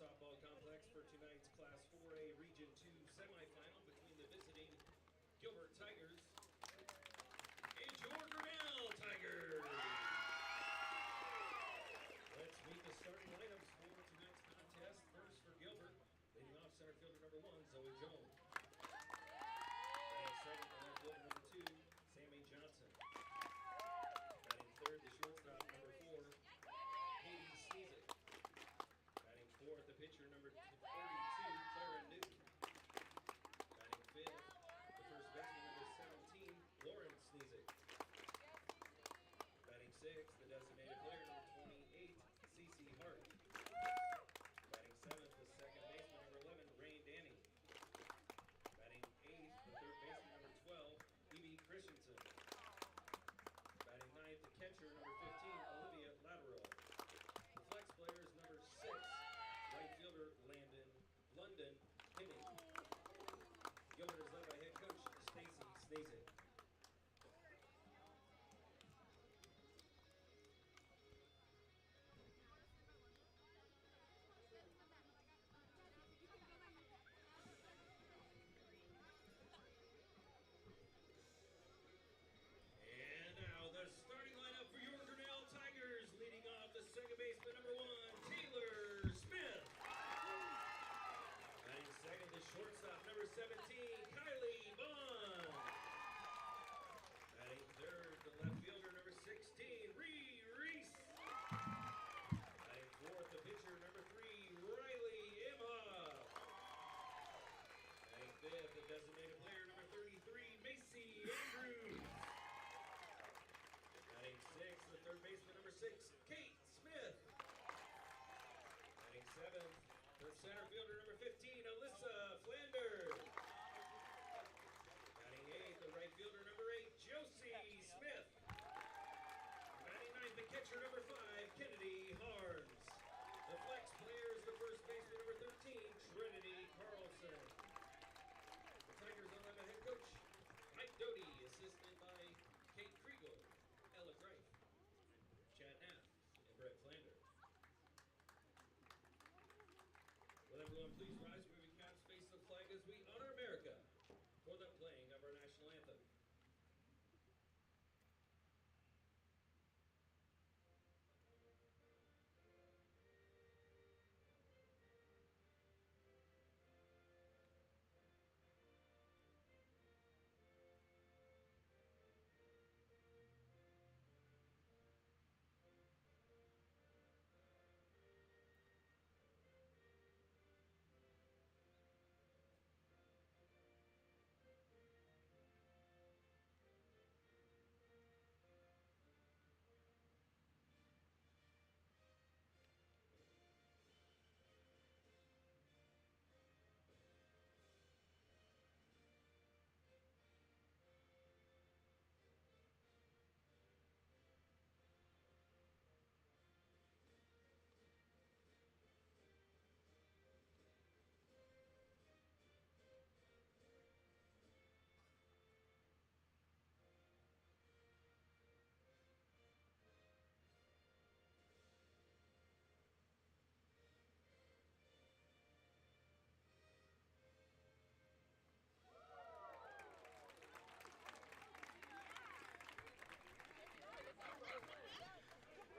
softball complex for tonight's Class 4A Region 2 semifinal between the visiting Gilbert Tigers and your Grinnell Tigers. Let's meet the starting lineups for tonight's contest. First for Gilbert, leading off center fielder number 1, Zoe Jones. Batting second, the left fielder number 2, Sammy Johnson. Batting third, the shortstop number 4, Katie Sneezick. Batting fourth, the pitcher number 32, Clara Newton. Batting fifth, the first baseman number 17, Lauren Sneezick. Batting sixth, the designated player number 28, Cece Hart. Batting seventh, the second baseman number 11, Rain Danny. Batting eighth, the third baseman number 12, Evie Christensen. Batting ninth, the catcher number 15, Olivia Lateral. The flex player is number 6, right fielder London Hinney. Gilbert is led by head coach Stacy Sneezick. And now the starting lineup for your Grinnell Tigers, leading off the second baseman number 1, Taylor Smith. Batting second, the shortstop number 17, Kylie Vaughn. Batting third, the left fielder number 16, Ree Reese. Batting fourth, the pitcher number 3, Riley Emma. Batting fifth, the designated player number 33, Macy Andrews. Batting sixth, the third baseman number 6, Kate Smith. Batting seventh, the center fielder number 15, Alyssa Flanders. Batting eighth, the right fielder number 8, Josie Smith. Batting ninth, the catcher number 5, Kennedy Harms. The flex player is the first baseman number 13, Trinity Carlson. The Tigers are led by head coach Mike Doty, assisted by Kate Kriegel, Ella Greif, Chad Knapp, and Brett Flanders. Will everyone please rise, moving caps, face the flag as we honor America for the playing of our national anthem.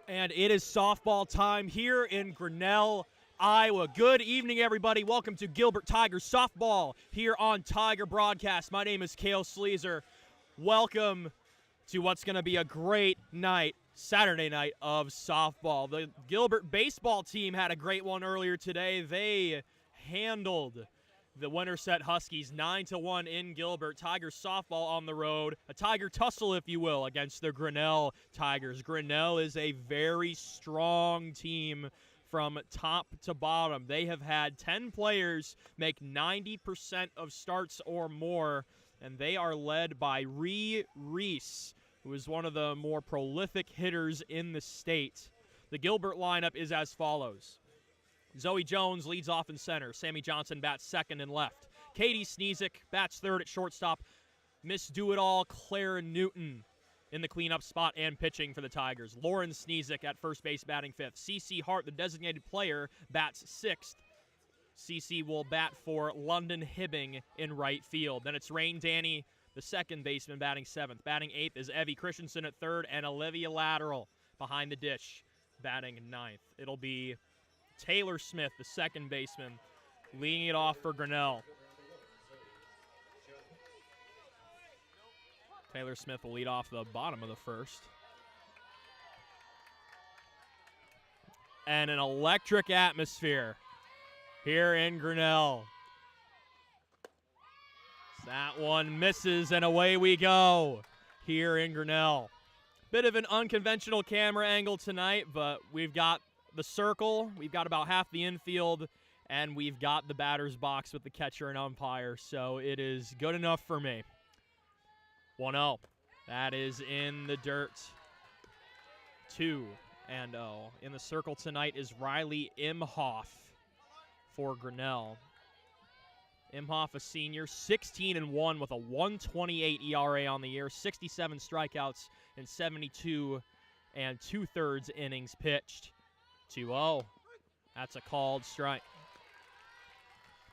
And it is softball time here in Grinnell, Iowa. Good evening, everybody. Welcome to Gilbert Tigers softball here on Tiger Broadcast. My name is Cale Sleazer. Welcome to what's going to be a great night, Saturday night of softball. The Gilbert baseball team had a great one earlier today. They handled the Winterset Huskies 9-1 in Gilbert. Tigers softball on the road, a Tiger tussle, if you will, against the Grinnell Tigers. Grinnell is a very strong team from top to bottom. They have had 10 players make 90% of starts or more, and they are led by Ree Reese, who is one of the more prolific hitters in the state. The Gilbert lineup is as follows. Zoe Jones leads off in center. Sammy Johnson bats second and left. Katie Sneezick bats third at shortstop. Miss Do-It-All Clara Newton in the cleanup spot and pitching for the Tigers. Lauren Sneezick at first base batting fifth. Cece Hart, the designated player, bats sixth. CC will bat for London Hibbing in right field. Then it's Rain Danny, the second baseman, batting 7th. Batting 8th is Evie Christensen at 3rd, and Olivia Lateral behind the dish, batting 9th. It'll be Taylor Smith, the second baseman, leading it off for Grinnell. Taylor Smith will lead off the bottom of the first. And an electric atmosphere here in Grinnell. That one misses, and away we go here in Grinnell. Bit of an unconventional camera angle tonight, but we've got the circle, we've got about half the infield, and we've got the batter's box with the catcher and umpire, so it is good enough for me. 1-0. That is in the dirt. 2-0. In the circle tonight is Riley Imhoff for Grinnell. Imhoff, a senior, 16-1 with a 1.28 ERA on the year, 67 strikeouts in 72 2/3 innings pitched. 2-0. That's a called strike.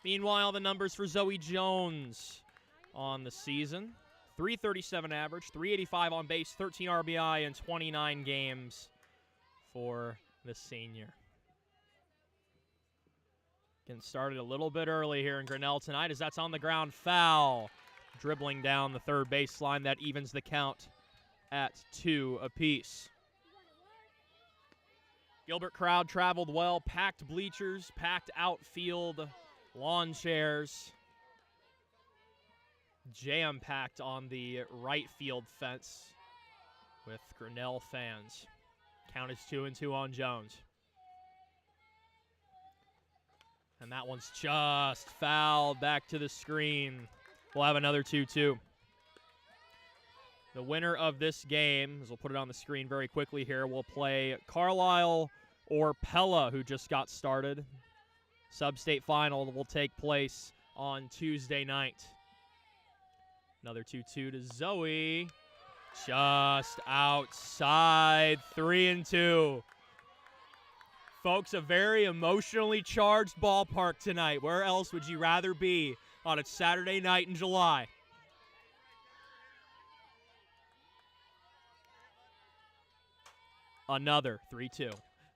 Meanwhile, the numbers for Zoe Jones on the season. 337 average, 385 on base, 13 RBI in 29 games for the senior. Getting started a little bit early here in Grinnell tonight as that's on the ground foul. Dribbling down the third baseline, that evens the count at 2 apiece. Gilbert crowd traveled well, packed bleachers, packed outfield, lawn chairs. Jam-packed on the right field fence with Grinnell fans. Count is 2-2 on Jones. And that one's just fouled back to the screen. We'll have another 2-2. The winner of this game, as we'll put it on the screen very quickly here, will play Carlisle or Pella, who just got started. Sub-state final will take place on Tuesday night. Another 2-2 to Zoe. Just outside, 3-2. Folks, a very emotionally charged ballpark tonight. Where else would you rather be on a Saturday night in July? Another 3-2.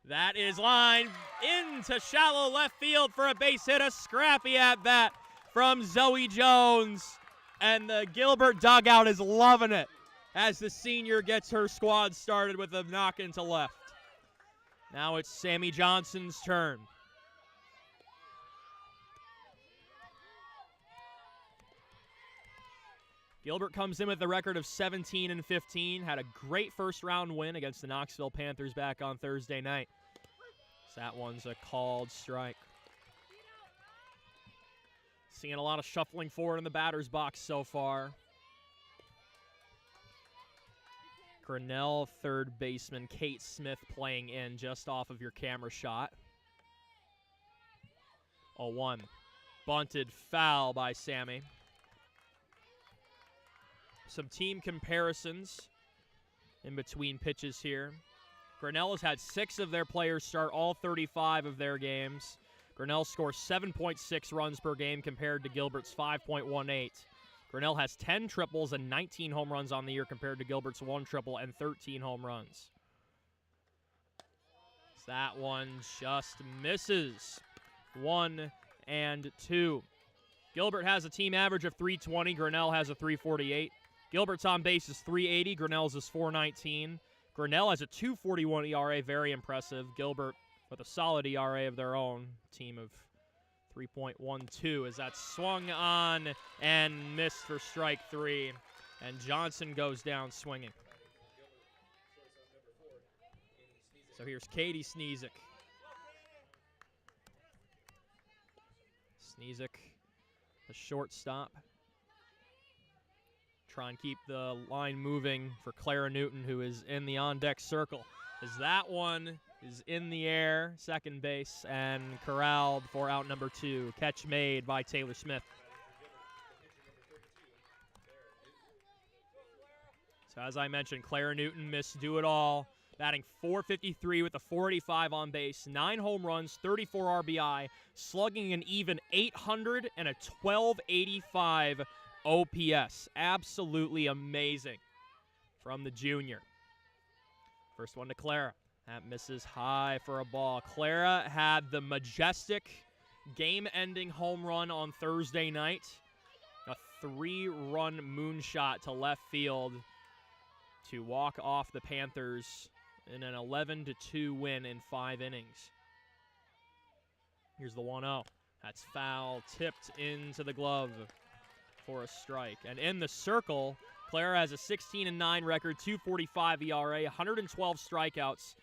That is lined into shallow left field for a base hit. A scrappy at bat from Zoe Jones. And the Gilbert dugout is loving it as the senior gets her squad started with a knock into left. Now it's Sammy Johnson's turn. Gilbert comes in with a record of 17-15. Had a great first-round win against the Knoxville Panthers back on Thursday night. So that one's a called strike. Seeing a lot of shuffling forward in the batter's box so far. Grinnell third baseman Kate Smith playing in just off of your camera shot. 0-1. Bunted foul by Sammy. Some team comparisons in between pitches here. Grinnell has had 6 of their players start all 35 of their games. Grinnell scores 7.6 runs per game compared to Gilbert's 5.18. Grinnell has 10 triples and 19 home runs on the year compared to Gilbert's 1 triple and 13 home runs. That one just misses. 1-2. Gilbert has a team average of 320. Grinnell has a 348. Gilbert's on base is 380. Grinnell's is 419. Grinnell has a 2.41 ERA, very impressive. Gilbert with a solid ERA of their own, team of 3.12 as that's swung on and missed for strike 3. And Johnson goes down swinging. So here's Katie Sneezek. Sneezek, the shortstop. Try and keep the line moving for Clara Newton, who is in the on-deck circle. As that one is in the air, second base, and corralled for out number 2. Catch made by Taylor Smith. So as I mentioned, Clara Newton missed do it all batting .453 with a .485 on base, 9 home runs, 34 RBI, slugging an even .800 and a .1285 OPS. Absolutely amazing from the junior. First one to Clara. That misses high for a ball. Clara had the majestic game-ending home run on Thursday night. A 3-run moonshot to left field to walk off the Panthers in an 11-2 win in 5 innings. Here's the 1-0. That's foul, tipped into the glove for a strike. And in the circle, Clara has a 16-9 record, 2.45 ERA, 112 strikeouts,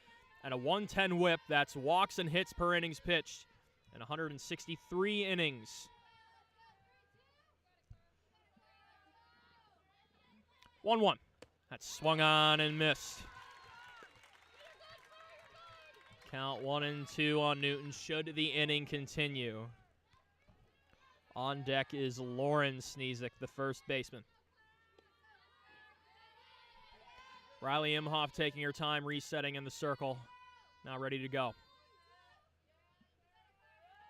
and a 110 whip. That's walks and hits per innings pitched, and 163 innings. 1-1. That's swung on and missed. Count 1-2 on Newton should the inning continue. On deck is Lauren Sneezik, the first baseman. Riley Imhoff taking her time, resetting in the circle. Now ready to go.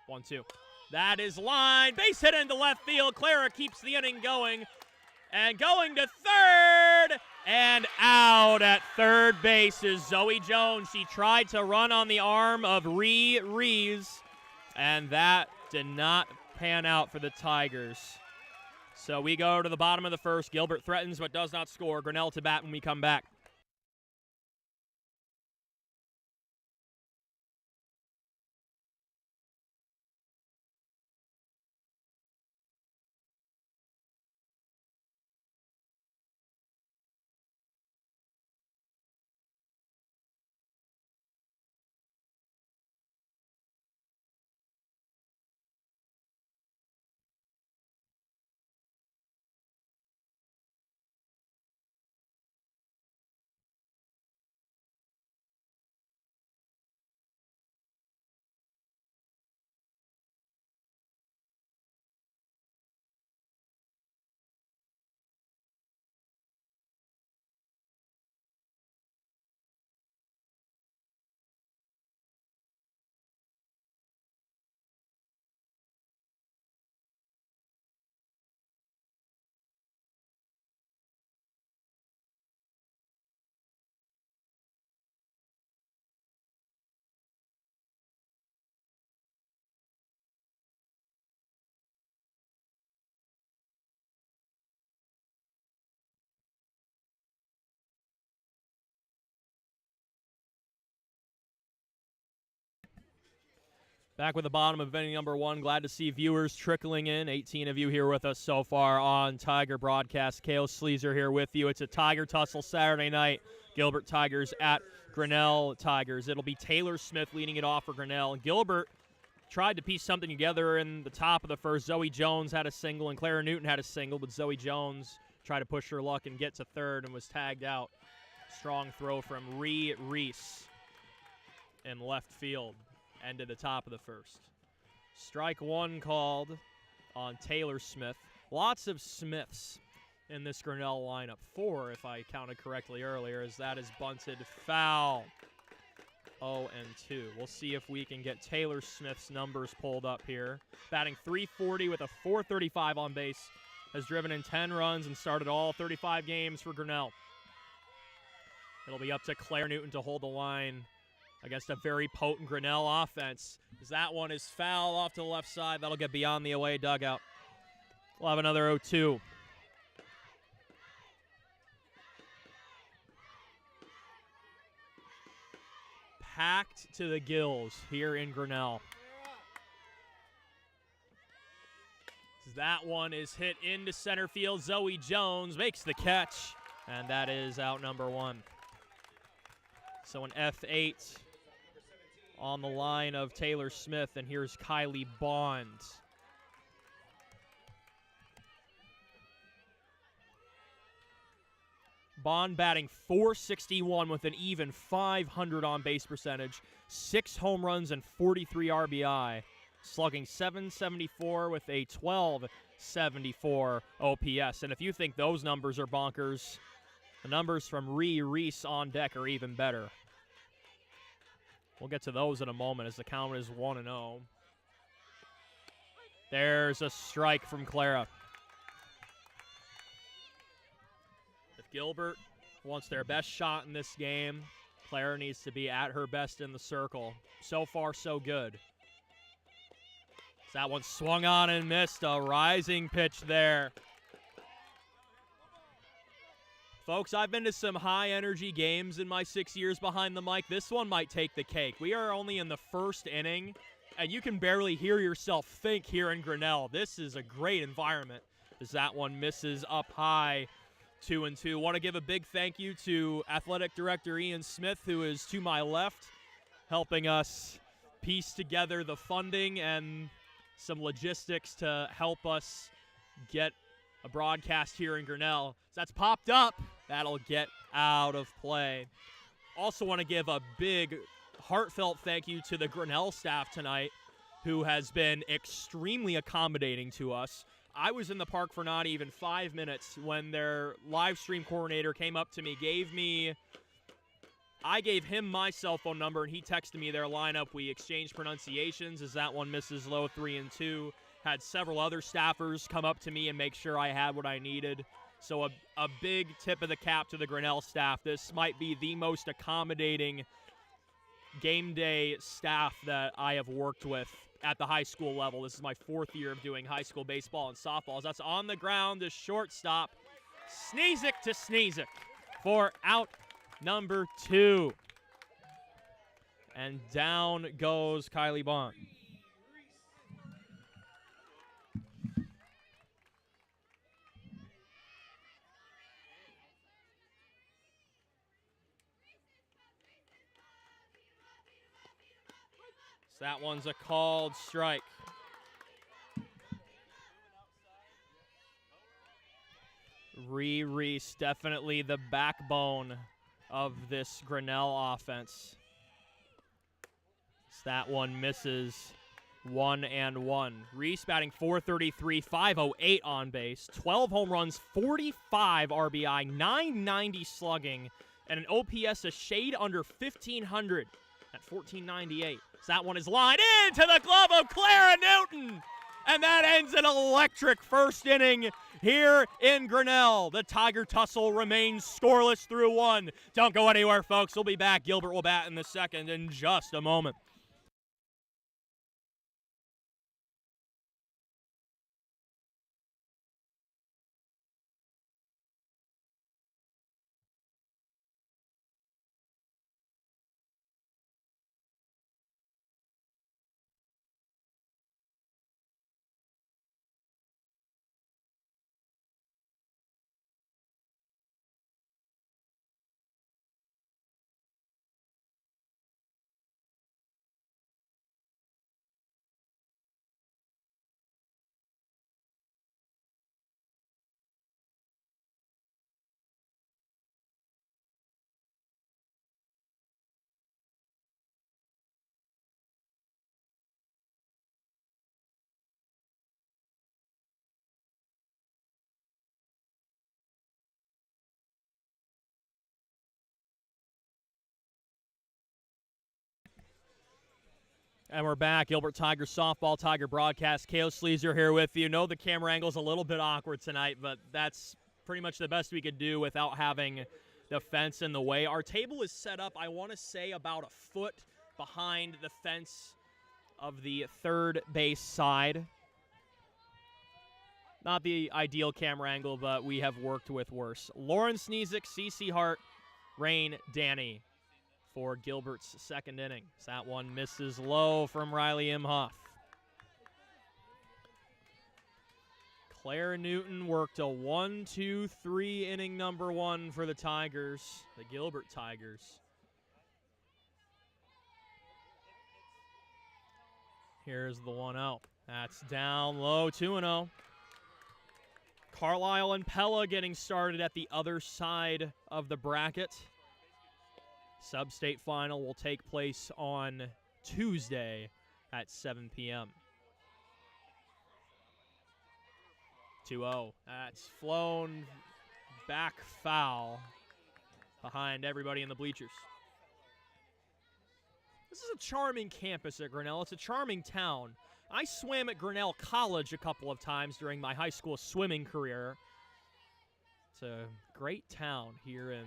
1-2. That is line. Base hit into left field. Clara keeps the inning going. And going to third. And out at third base is Zoe Jones. She tried to run on the arm of Rees. And that did not pan out for the Tigers. So we go to the bottom of the first. Gilbert threatens but does not score. Grinnell to bat when we come back. Back with the bottom of inning number 1. Glad to see viewers trickling in. 18 of you here with us so far on Tiger Broadcast. Kale Sleazer here with you. It's a Tiger tussle Saturday night. Gilbert Tigers at Grinnell Tigers. It'll be Taylor Smith leading it off for Grinnell. Gilbert tried to piece something together in the top of the first. Zoe Jones had a single and Clara Newton had a single, but Zoe Jones tried to push her luck and get to third and was tagged out. Strong throw from Reese in left field. End to the top of the first. Strike 1 called on Taylor Smith. Lots of Smiths in this Grinnell lineup. 4, if I counted correctly earlier, as that is bunted foul. 0-2. We'll see if we can get Taylor Smith's numbers pulled up here. Batting .340 with a .435 on base. Has driven in 10 runs and started all 35 games for Grinnell. It'll be up to Clara Newton to hold the line against a very potent Grinnell offense. As that one is foul off to the left side. That'll get beyond the away dugout. We'll have another 0-2. Packed to the gills here in Grinnell. As that one is hit into center field. Zoe Jones makes the catch, and that is out number 1. So an F8 on the line of Taylor Smith, and here's Kylie Bond. Bond batting .461 with an even .500 on-base percentage, 6 home runs and 43 RBI, slugging .774 with a .1274 OPS. And if you think those numbers are bonkers, the numbers from Reese on deck are even better. We'll get to those in a moment as the count is 1-0. There's a strike from Clara. If Gilbert wants their best shot in this game, Clara needs to be at her best in the circle. So far, so good. That one swung on and missed. A rising pitch there. Folks, I've been to some high-energy games in my 6 years behind the mic. This one might take the cake. We are only in the first inning, and you can barely hear yourself think here in Grinnell. This is a great environment as that one misses up high, 2-2. Want to give a big thank you to Athletic Director Ian Smith, who is to my left, helping us piece together the funding and some logistics to help us get a broadcast here in Grinnell. So that's popped up. That'll get out of play. Also want to give a big, heartfelt thank you to the Grinnell staff tonight, who has been extremely accommodating to us. I was in the park for not even 5 minutes when their live stream coordinator came up to me, I gave him my cell phone number, and he texted me their lineup. We exchanged pronunciations as that one misses low, 3-2. Had several other staffers come up to me and make sure I had what I needed. So a big tip of the cap to the Grinnell staff. This might be the most accommodating game day staff that I have worked with at the high school level. This is my 4th year of doing high school baseball and softball. That's on the ground to shortstop. Sneezik to Sneezik for out number 2. And down goes Kylie Bond. So that one's a called strike. Reese, definitely the backbone of this Grinnell offense. So that one misses 1-1. Reese batting .433, .508 on base, 12 home runs, 45 RBI, 990 slugging, and an OPS a shade under 1,500 at 1498. So that one is lined into the glove of Clara Newton. And that ends an electric first inning here in Grinnell. The Tiger tussle remains scoreless through 1. Don't go anywhere, folks. We'll be back. Gilbert will bat in the second in just a moment. And we're back. Gilbert Tiger softball, Tiger broadcast. Kale Sleazer here with you. Know the camera angle's a little bit awkward tonight, but that's pretty much the best we could do without having the fence in the way. Our table is set up, I want to say, about a foot behind the fence of the third base side. Not the ideal camera angle, but we have worked with worse. Lauren Sneezik, CC Hart, Rain Danny for Gilbert's second inning. So that one misses low from Riley Imhoff. Clara Newton worked a 1-2-3 inning number 1 for the Tigers, the Gilbert Tigers. Here's the 1-0. That's down low, 2-0. Carlisle and Pella getting started at the other side of the bracket. SUBSTATE final will take place on Tuesday at 7 p.m. 2-0. That's flown back foul behind everybody in the bleachers. This is a charming campus at Grinnell. It's a charming town. I swam at Grinnell College a couple of times during my high school swimming career. It's a great town here in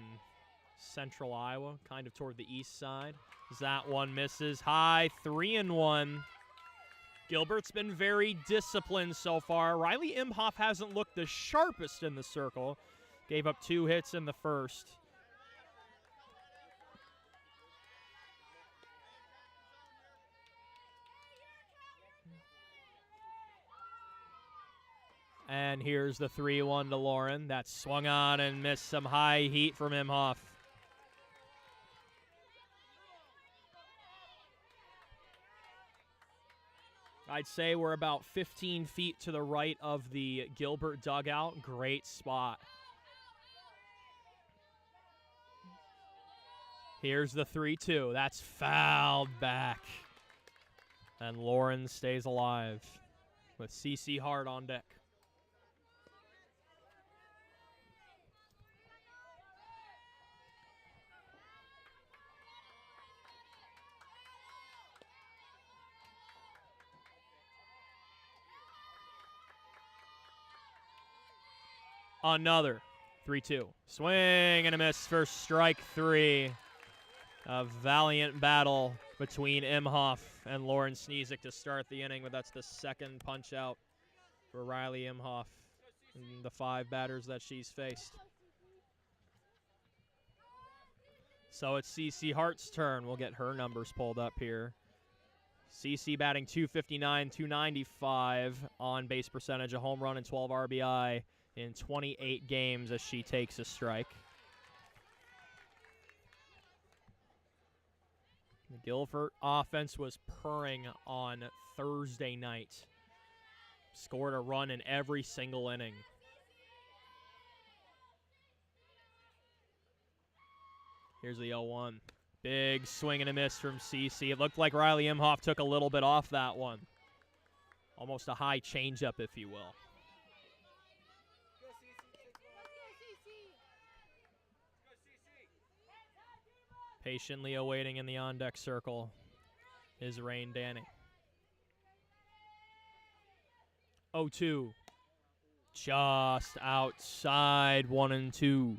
central Iowa, kind of toward the east side. As that one misses high, 3-1. Gilbert's been very disciplined so far. Riley Imhoff hasn't looked the sharpest in the circle. Gave up 2 hits in the first. And here's the 3-1 to Lauren. That swung on and missed some high heat from Imhoff. I'd say we're about 15 feet to the right of the Gilbert dugout. Great spot. Here's the 3-2. That's fouled back. And Lauren stays alive with CC Hart on deck. Another 3-2. Swing and a miss for strike 3. A valiant battle between Imhoff and Lauren Sneesick to start the inning, but that's the second punch out for Riley Imhoff in the 5 batters that she's faced. So it's CC Hart's turn. We'll get her numbers pulled up here. CC batting .259, .295 on base percentage, a home run and 12 RBI in 28 games as she takes a strike. The Gilbert offense was purring on Thursday night. Scored a run in every single inning. Here's the 0-1. Big swing and a miss from CC. It looked like Riley Imhoff took a little bit off that one. Almost a high changeup, if you will. Patiently awaiting in the on-deck circle is Rain Danny. 0-2. Just outside, 1-2.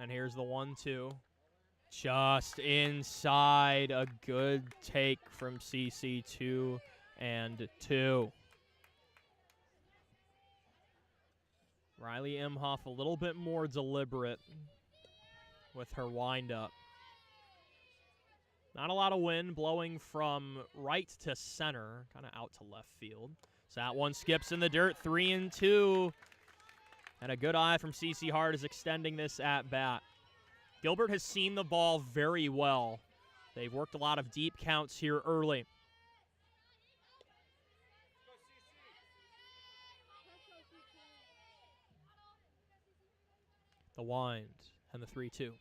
And here's the 1-2. Just inside, a good take from CC, 2-2. Riley Imhoff a little bit more deliberate with her windup. Not a lot of wind blowing from right to center, kind of out to left field. So that one skips in the dirt, 3-2. And a good eye from CC Hart is extending this at bat. Gilbert has seen the ball very well. They've worked a lot of deep counts here early. The wind and the 3-2.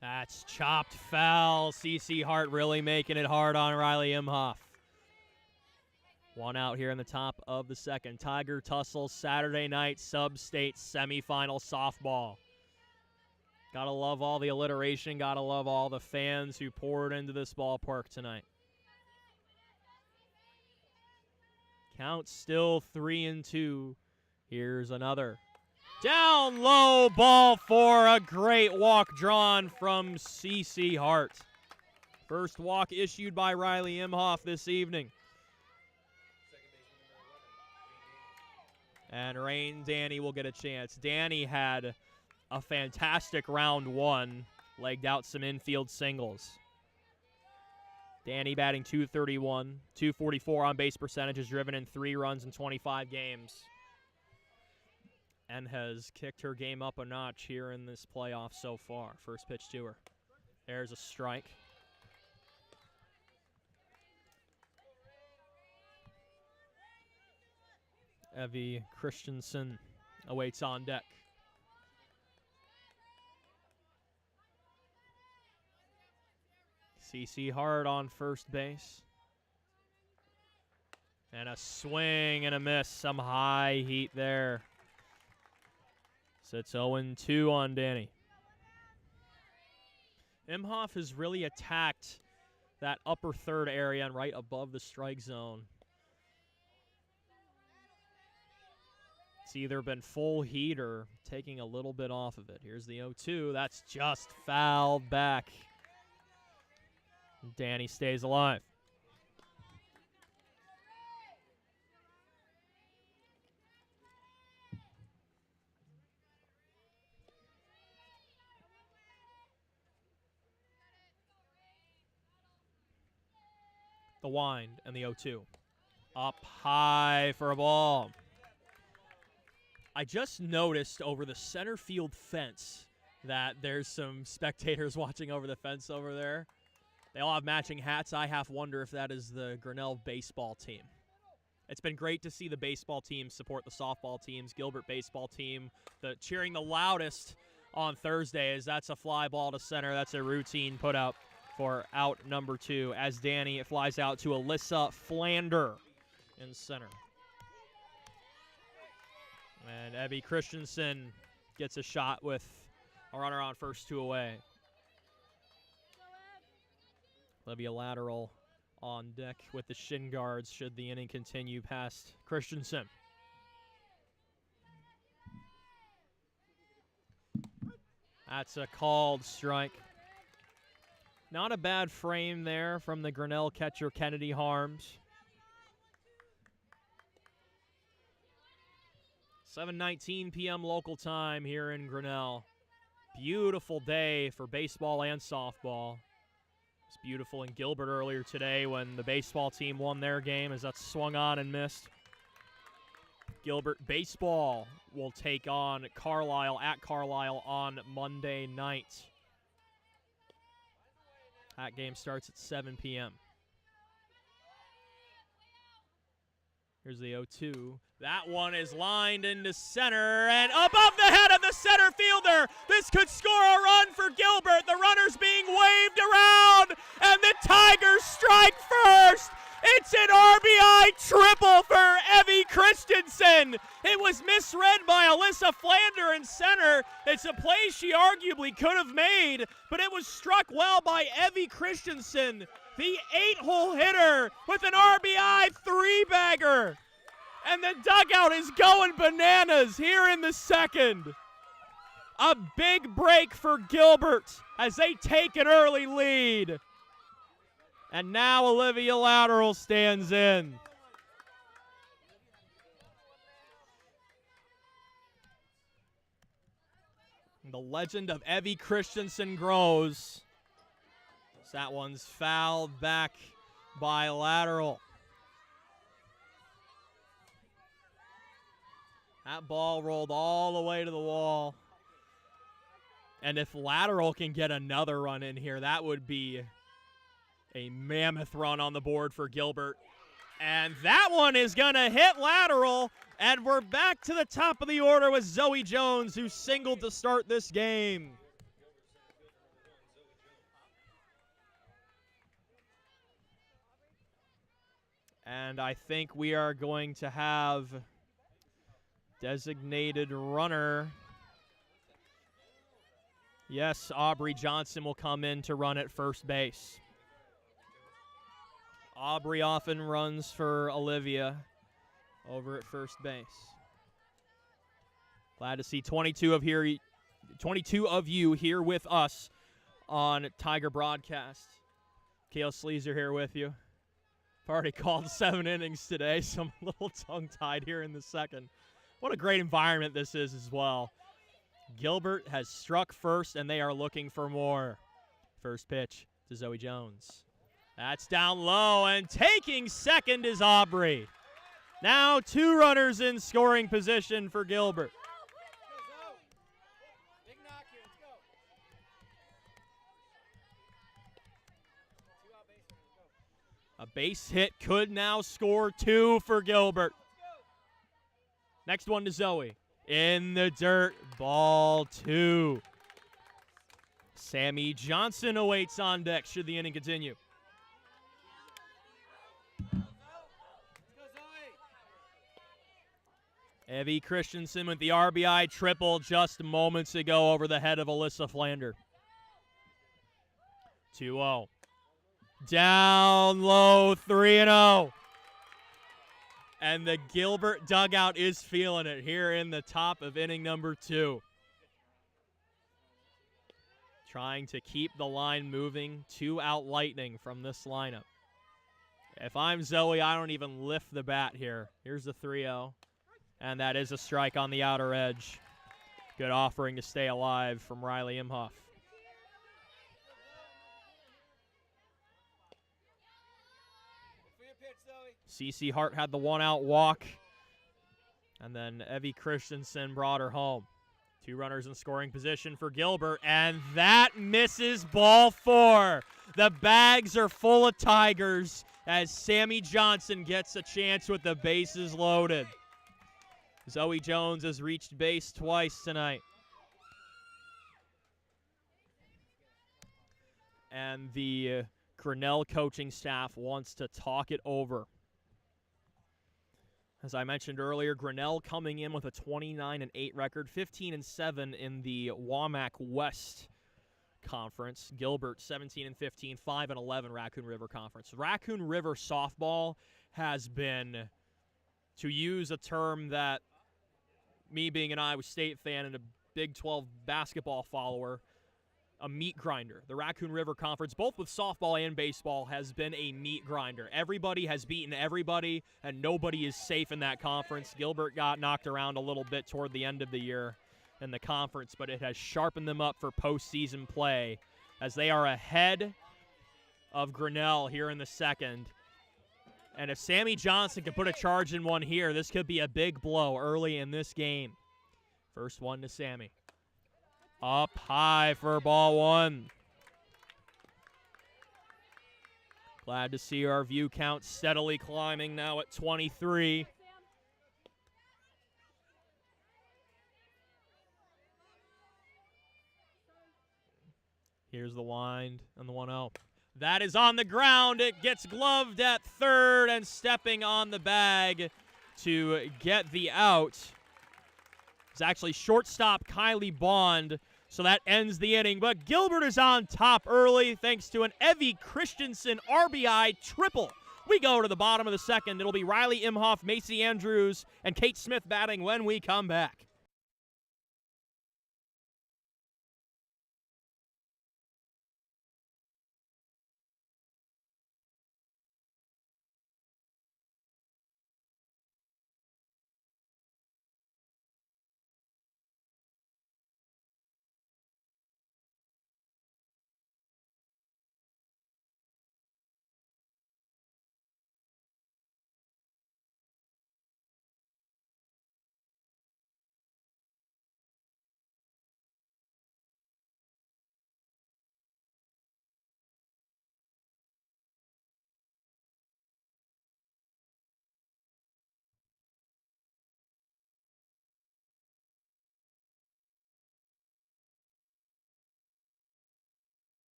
That's chopped foul. CC Hart really making it hard on Riley Imhoff. One out here in the top of the second. Tiger Tussle Saturday night SUBSTATE semifinal softball. Gotta love all the alliteration. Gotta love all the fans who poured into this ballpark tonight. Count still 3-2. Here's another. Down low, ball 4. A great walk drawn from CC Hart. First walk issued by Riley Imhoff this evening. And Rain Danny will get a chance. Danny had a fantastic round 1, legged out some infield singles. Danny batting .231, .244 on base percentage, has driven in 3 runs in 25 games, and has kicked her game up a notch here in this playoff so far. First pitch to her. There's a strike. Evie Christensen awaits on deck. CC Hart on first base. And a swing and a miss. Some high heat there. So it's 0-2 on Danny. Imhoff has really attacked that upper third area and right above the strike zone. It's either been full heat or taking a little bit off of it. Here's the 0-2. That's just fouled back. Danny stays alive. The wind and the 0-2. Up high for a ball. I just noticed over the center field fence that there's some spectators watching over the fence over there. They all have matching hats. I half wonder if that is the Grinnell baseball team. It's been great to see the baseball team support the softball teams. Gilbert baseball team, cheering the loudest on Thursday, as that's a fly ball to center. That's a routine put out for out number 2, as Danny flies out to Alyssa Flander in center. And Evie Christensen gets a shot with a runner on first, 2 away. Olivia Lateral on deck with the shin guards should the inning continue past Christensen. That's a called strike. Not a bad frame there from the Grinnell catcher, Kennedy Harms. 7:19 p.m. local time here in Grinnell. Beautiful day for baseball and softball. It's beautiful in Gilbert earlier today when the baseball team won their game, as that swung on and missed. Gilbert baseball will take on Carlisle at Carlisle on Monday night. That game starts at 7 p.m. Here's the 0-2. That one is lined into center and above the head of the center fielder. This could score a run for Gilbert. The runner's being waved around, and the Tigers strike first. It's an RBI triple for Evie Christensen. It was misread by Alyssa Flander in center. It's a play she arguably could have made, but it was struck well by Evie Christensen, the 8-hole hitter, with an RBI 3-bagger. And the dugout is going bananas here in the second. A big break for Gilbert as they take an early lead. And now Olivia Lateral stands in. The legend of Evie Christensen grows. That one's fouled back by Lateral. That ball rolled all the way to the wall. And if Lateral can get another run in here, that would be a mammoth run on the board for Gilbert. And that one is going to hit Lateral. And we're back to the top of the order with Zoe Jones, who singled to start this game. And I think we are going to have designated runner. Yes, Aubrey Johnson will come in to run at first base. Aubrey often runs for Olivia over at first base. Glad to see 22 of you here with us on Tiger Broadcast. Kale Sleazer here with you. I've already called 7 innings today, so I'm a little tongue-tied here in the second. What a great environment this is as well. Gilbert has struck first, and they are looking for more. First pitch to Zoe Jones. That's down low, and taking second is Aubrey. Now 2 runners in scoring position for Gilbert. A base hit could now score 2 for Gilbert. Next one to Zoe. In the dirt, ball 2. Sammy Johnson awaits on deck should the inning continue. Evie Christensen with the RBI triple just moments ago over the head of Alyssa Flander. 2-0. Down low, 3-0. And the Gilbert dugout is feeling it here in the top of inning number 2. Trying to keep the line moving. 2 out lightning from this lineup. If I'm Zoe, I don't even lift the bat here. Here's the 3-0. And that is a strike on the outer edge. Good offering to stay alive from Riley Imhoff. CC Hart had the 1-out walk. And then Evie Christensen brought her home. 2 runners in scoring position for Gilbert. And that misses ball 4. The bags are full of Tigers as Sammy Johnson gets a chance with the bases loaded. Zoe Jones has reached base twice tonight. And the Grinnell coaching staff wants to talk it over. As I mentioned earlier, Grinnell coming in with a 29-8 record, 15-7 in the WAMAC West Conference. Gilbert 17-15, 5-11 Raccoon River Conference. Raccoon River softball has been, to use a term that me being an Iowa State fan and a Big 12 basketball follower, a meat grinder. The Raccoon River Conference, both with softball and baseball, has been a meat grinder. Everybody has beaten everybody, and nobody is safe in that conference. Gilbert got knocked around a little bit toward the end of the year in the conference, but it has sharpened them up for postseason play as they are ahead of Grinnell here in the second. And if Sammy Johnson can put a charge in one here, this could be a big blow early in this game. First one to Sammy. Up high for ball 1. Glad to see our view count steadily climbing now at 23. Here's the wind and the 1-0. That is on the ground. It gets gloved at third, and stepping on the bag to get the out. It's actually shortstop Kylie Bond, so that ends the inning. But Gilbert is on top early thanks to an Evie Christensen RBI triple. We go to the bottom of the second. It'll be Riley Imhoff, Macy Andrews, and Kate Smith batting when we come back.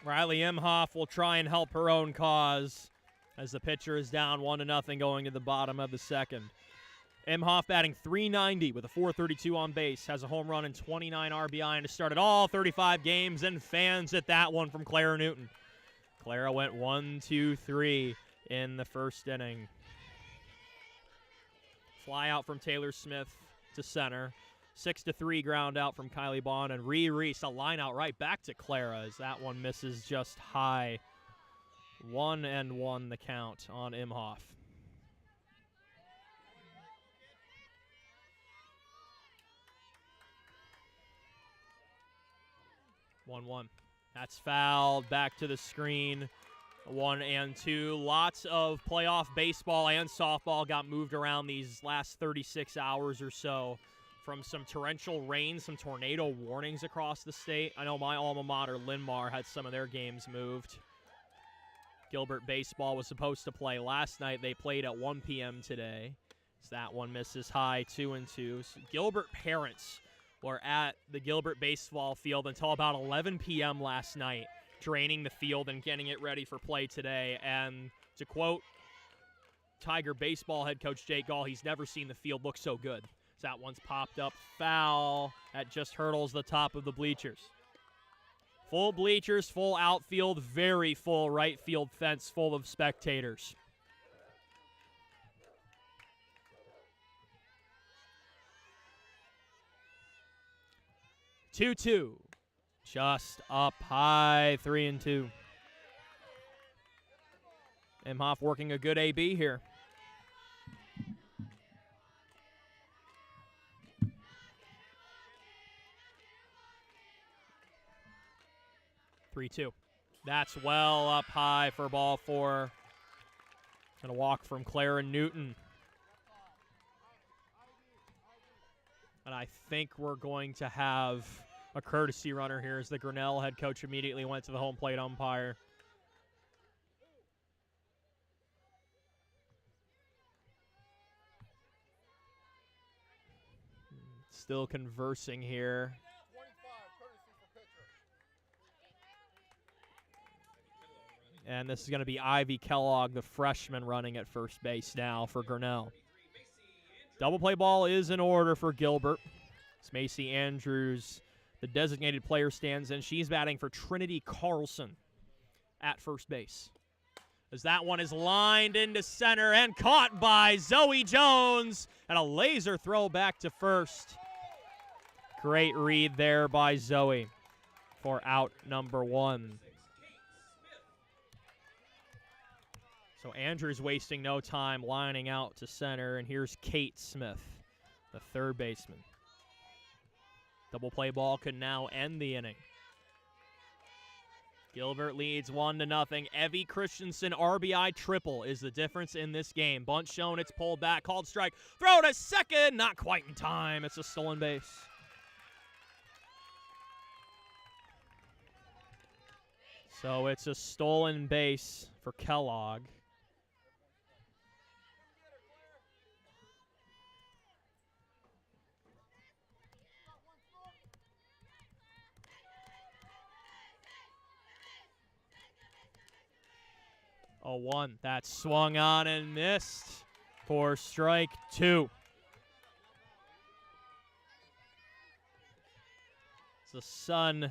Riley Imhoff will try and help her own cause as the pitcher is down 1-0 going to the bottom of the second. Imhoff batting .390 with a .432 on base, has a home run and 29 RBI, and has started all 35 games, and fans at that one from Clara Newton. Clara went 1-2-3 in the first inning. Fly out from Taylor Smith to center. 6-3 ground out from Kylie Bond, and Reese a line out right back to Clara as that one misses just high. 1-1 the count on Imhoff. That's fouled. Back to the screen. 1-2. Lots of playoff baseball and softball got moved around these last 36 hours or so from some torrential rain, some tornado warnings across the state. I know my alma mater, Linn-Mar, had some of their games moved. Gilbert baseball was supposed to play last night. They played at 1 p.m. today. So that one misses high, 2-2. So Gilbert parents were at the Gilbert baseball field until about 11 p.m. last night, draining the field and getting it ready for play today. And to quote Tiger baseball head coach Jake Gall, he's never seen the field look so good. So that one's popped up, foul. That just hurdles the top of the bleachers. Full bleachers, full outfield, very full right field fence full of spectators. Two-two. Just up high, 3-2. Imhoff working a good AB here. Three-two. That's well up high for ball 4. Gonna walk from Clara Newton. And I think we're going to have a courtesy runner here as the Grinnell head coach immediately went to the home plate umpire. Still conversing here. And this is going to be Ivy Kellogg, the freshman, running at first base now for Grinnell. Double play ball is in order for Gilbert. It's Macy Andrews, the designated player, stands in. She's batting for Trinity Carlson at first base. As that one is lined into center and caught by Zoe Jones. And a laser throw back to first. Great read there by Zoe for out number 1. So Andrews wasting no time lining out to center, and here's Kate Smith, the third baseman. Double play ball could now end the inning. Gilbert leads 1-0. Evie Christensen RBI triple is the difference in this game. Bunt shown, it's pulled back, called strike. Throw to second, not quite in time. It's a stolen base. So it's a stolen base for Kellogg. A 1. That's swung on and missed for strike 2. As the sun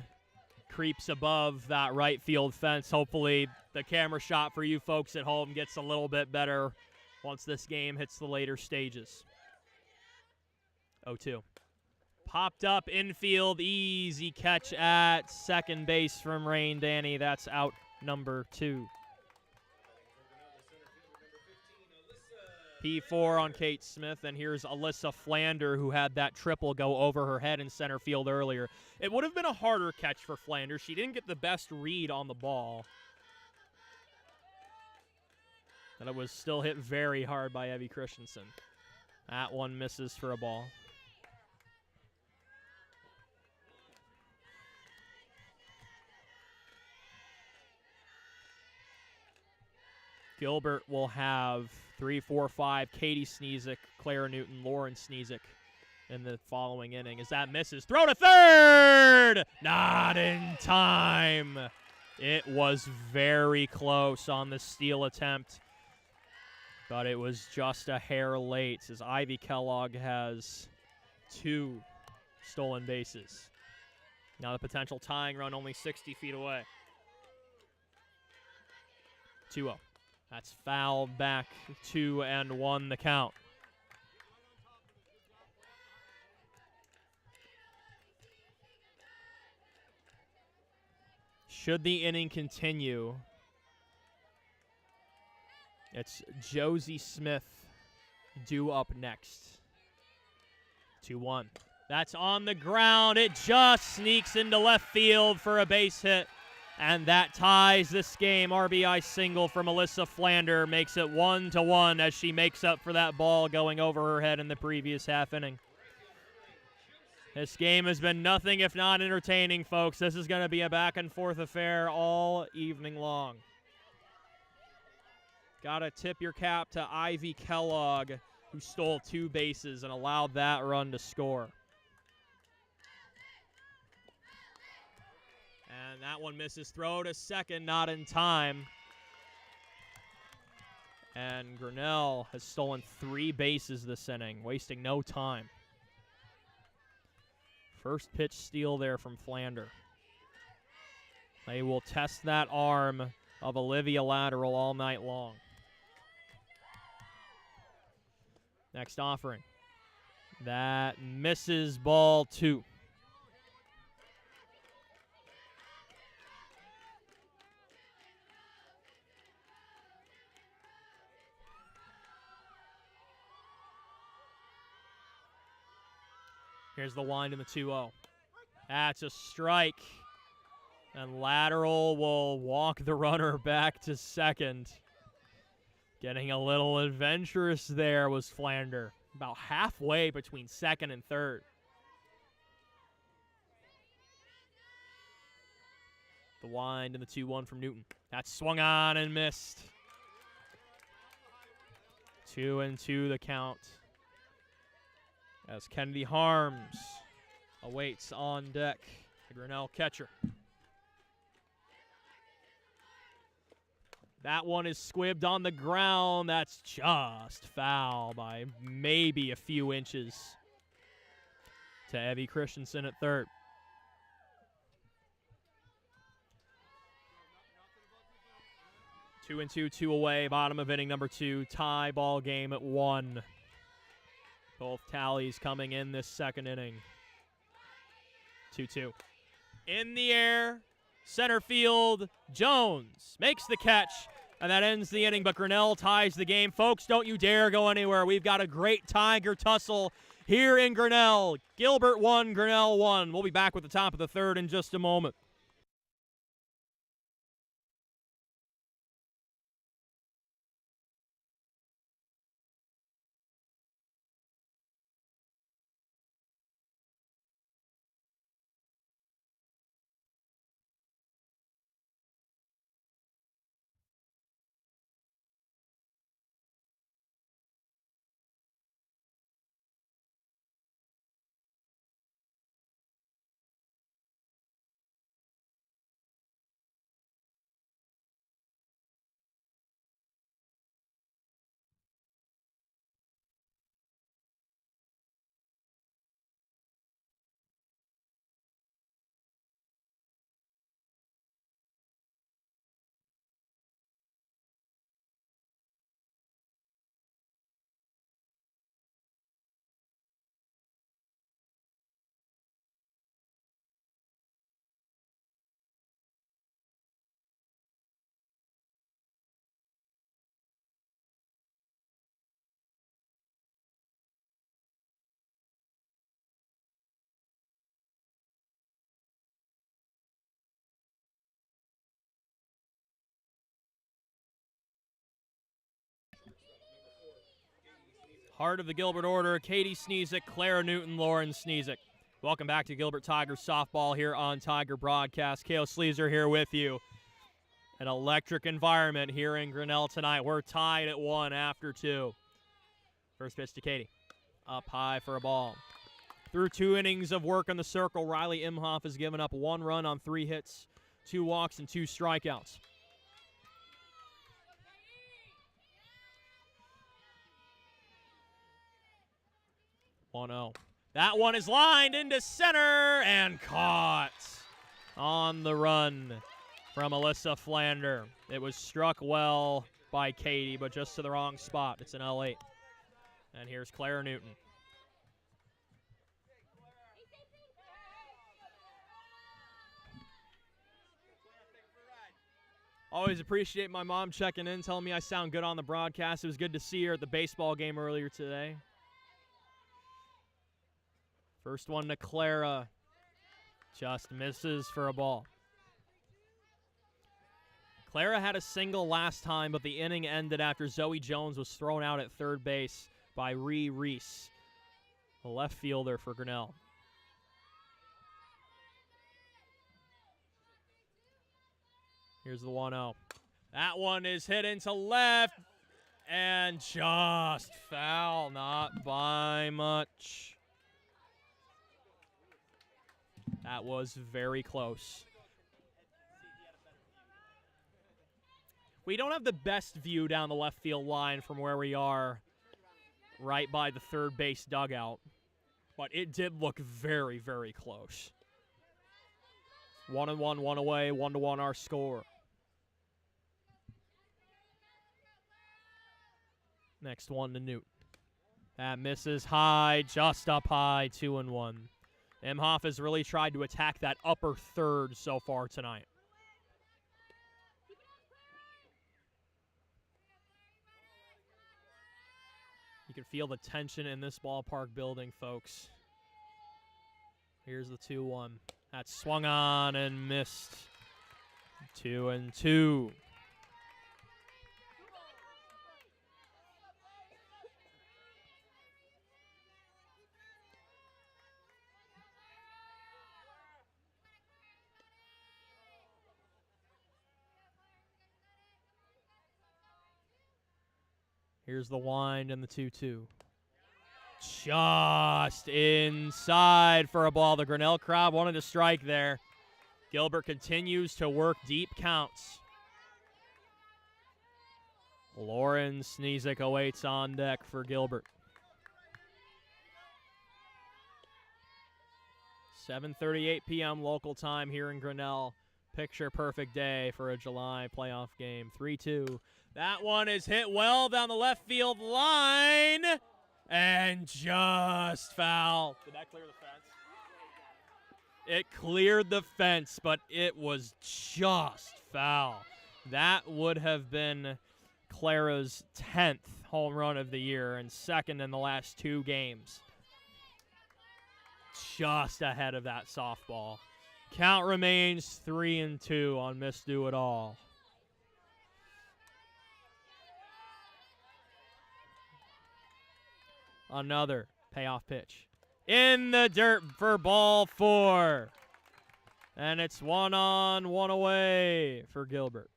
creeps above that right field fence, hopefully the camera shot for you folks at home gets a little bit better once this game hits the later stages. 0-2. Popped up infield, easy catch at second base from Rain Danny. That's out number 2. P4 on Kate Smith, and here's Alyssa Flander, who had that triple go over her head in center field earlier. It would have been a harder catch for Flander. She didn't get the best read on the ball. And it was still hit very hard by Evie Christensen. That one misses for a ball. Gilbert will have 3, 4, 5, Katie Sneesick, Clara Newton, Lauren Sneesick in the following inning. As that misses, throw to third! Not in time. It was very close on the steal attempt, but it was just a hair late as Ivy Kellogg has 2 stolen bases. Now the potential tying run only 60 feet away. 2-0. That's fouled back, 2-1 the count. Should the inning continue, it's Josie Smith due up next. 2-1. That's on the ground. It just sneaks into left field for a base hit. And that ties this game. RBI single from Alyssa Flander makes it 1-1 as she makes up for that ball going over her head in the previous half inning. This game has been nothing if not entertaining, folks. This is going to be a back-and-forth affair all evening long. Got to tip your cap to Ivy Kellogg, who stole 2 bases and allowed that run to score. And that one misses. Throw to second, not in time. And Grinnell has stolen 3 bases this inning, wasting no time. First pitch steal there from Flander. They will test that arm of Olivia Lateral all night long. Next offering. That misses, ball 2. Here's the wind in the 2-0. That's a strike. And Lateral will walk the runner back to second. Getting a little adventurous there was Flander. About halfway between second and third. The wind in the 2-1 from Newton. That's swung on and missed. 2-2 the count. As Kennedy Harms awaits on deck, the Grinnell catcher. That one is squibbed on the ground. That's just foul by maybe a few inches to Evie Christensen at third. Two and two away, bottom of inning number 2. Tie ball game at 1. Both tallies coming in this second inning. 2-2. In the air, center field, Jones makes the catch, and that ends the inning, but Grinnell ties the game. Folks, don't you dare go anywhere. We've got a great Tiger tussle here in Grinnell. Gilbert 1, Grinnell 1. We'll be back with the top of the third in just a moment. Heart of the Gilbert order, Katie Sneesick, Clara Newton, Lauren Sneesick. Welcome back to Gilbert Tigers softball here on Tiger Broadcast. Cale Sleazer here with you. An electric environment here in Grinnell tonight. We're tied at 1 after 2. First pitch to Katie. Up high for a ball. Through 2 innings of work on the circle, Riley Imhoff has given up 1 run on 3 hits, 2 walks, and 2 strikeouts. That one is lined into center and caught on the run from Alyssa Flander. It was struck well by Katie, but just to the wrong spot. It's an L8. And here's Clara Newton. Always appreciate my mom checking in, telling me I sound good on the broadcast. It was good to see her at the baseball game earlier today. First one to Clara, just misses for a ball. Clara had a single last time, but the inning ended after Zoe Jones was thrown out at third base by Ree Reese, a left fielder for Grinnell. Here's the 1-0. That one is hit into left and just foul, not by much. That was very close. We don't have the best view down the left field line from where we are right by the third base dugout, but it did look very, very close. 1-1, 1 away, 1-1 our score. Next one to Newt. That misses high, just up high, 2-1. Imhoff has really tried to attack that upper third so far tonight. You can feel the tension in this ballpark building, folks. Here's the 2-1. That's swung on and missed. 2-2. Here's the wind and the 2-2. Just inside for a ball. The Grinnell crowd wanted to strike there. Gilbert continues to work deep counts. Lauren Sneezik awaits on deck for Gilbert. 7:38 p.m. local time here in Grinnell. Picture perfect day for a July playoff game. 3-2. That one is hit well down the left field line and just foul. Did that clear the fence? It cleared the fence, but it was just foul. That would have been Clara's 10th home run of the year and second in the last 2 games. Just ahead of that softball. Count remains 3-2 on Miss Do It All. Another payoff pitch. In the dirt for ball 4. And it's 1 on, 1 away for Gilbert.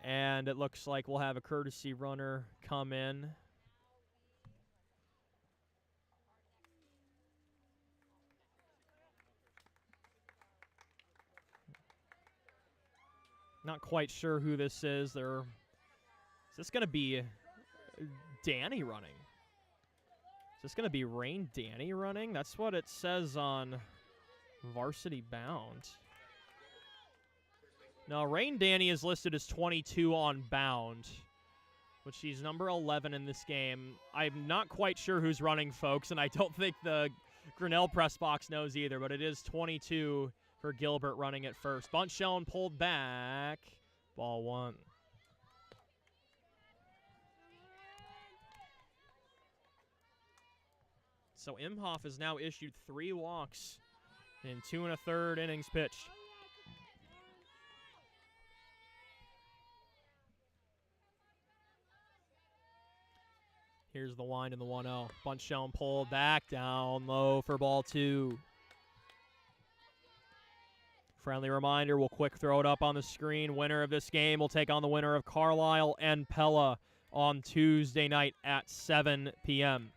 And it looks like we'll have a courtesy runner come in. Not quite sure who this is. Is this going to be Danny running? Is this going to be Rain Danny running? That's what it says on Varsity Bound. No, Rain Danny is listed as 22 on Bound, which she's number 11 in this game. I'm not quite sure who's running, folks, and I don't think the Grinnell press box knows either, but it is 22 for Gilbert running at first. Bunt shown, pulled back. Ball 1. So Imhoff has now issued 3 walks in 2 1/3 innings pitched. Here's the wind and the 1-0. Bunt shown, pulled back, down low for ball 2. Friendly reminder, we'll quick throw it up on the screen. Winner of this game will take on the winner of Carlisle and Pella on Tuesday night at 7 p.m.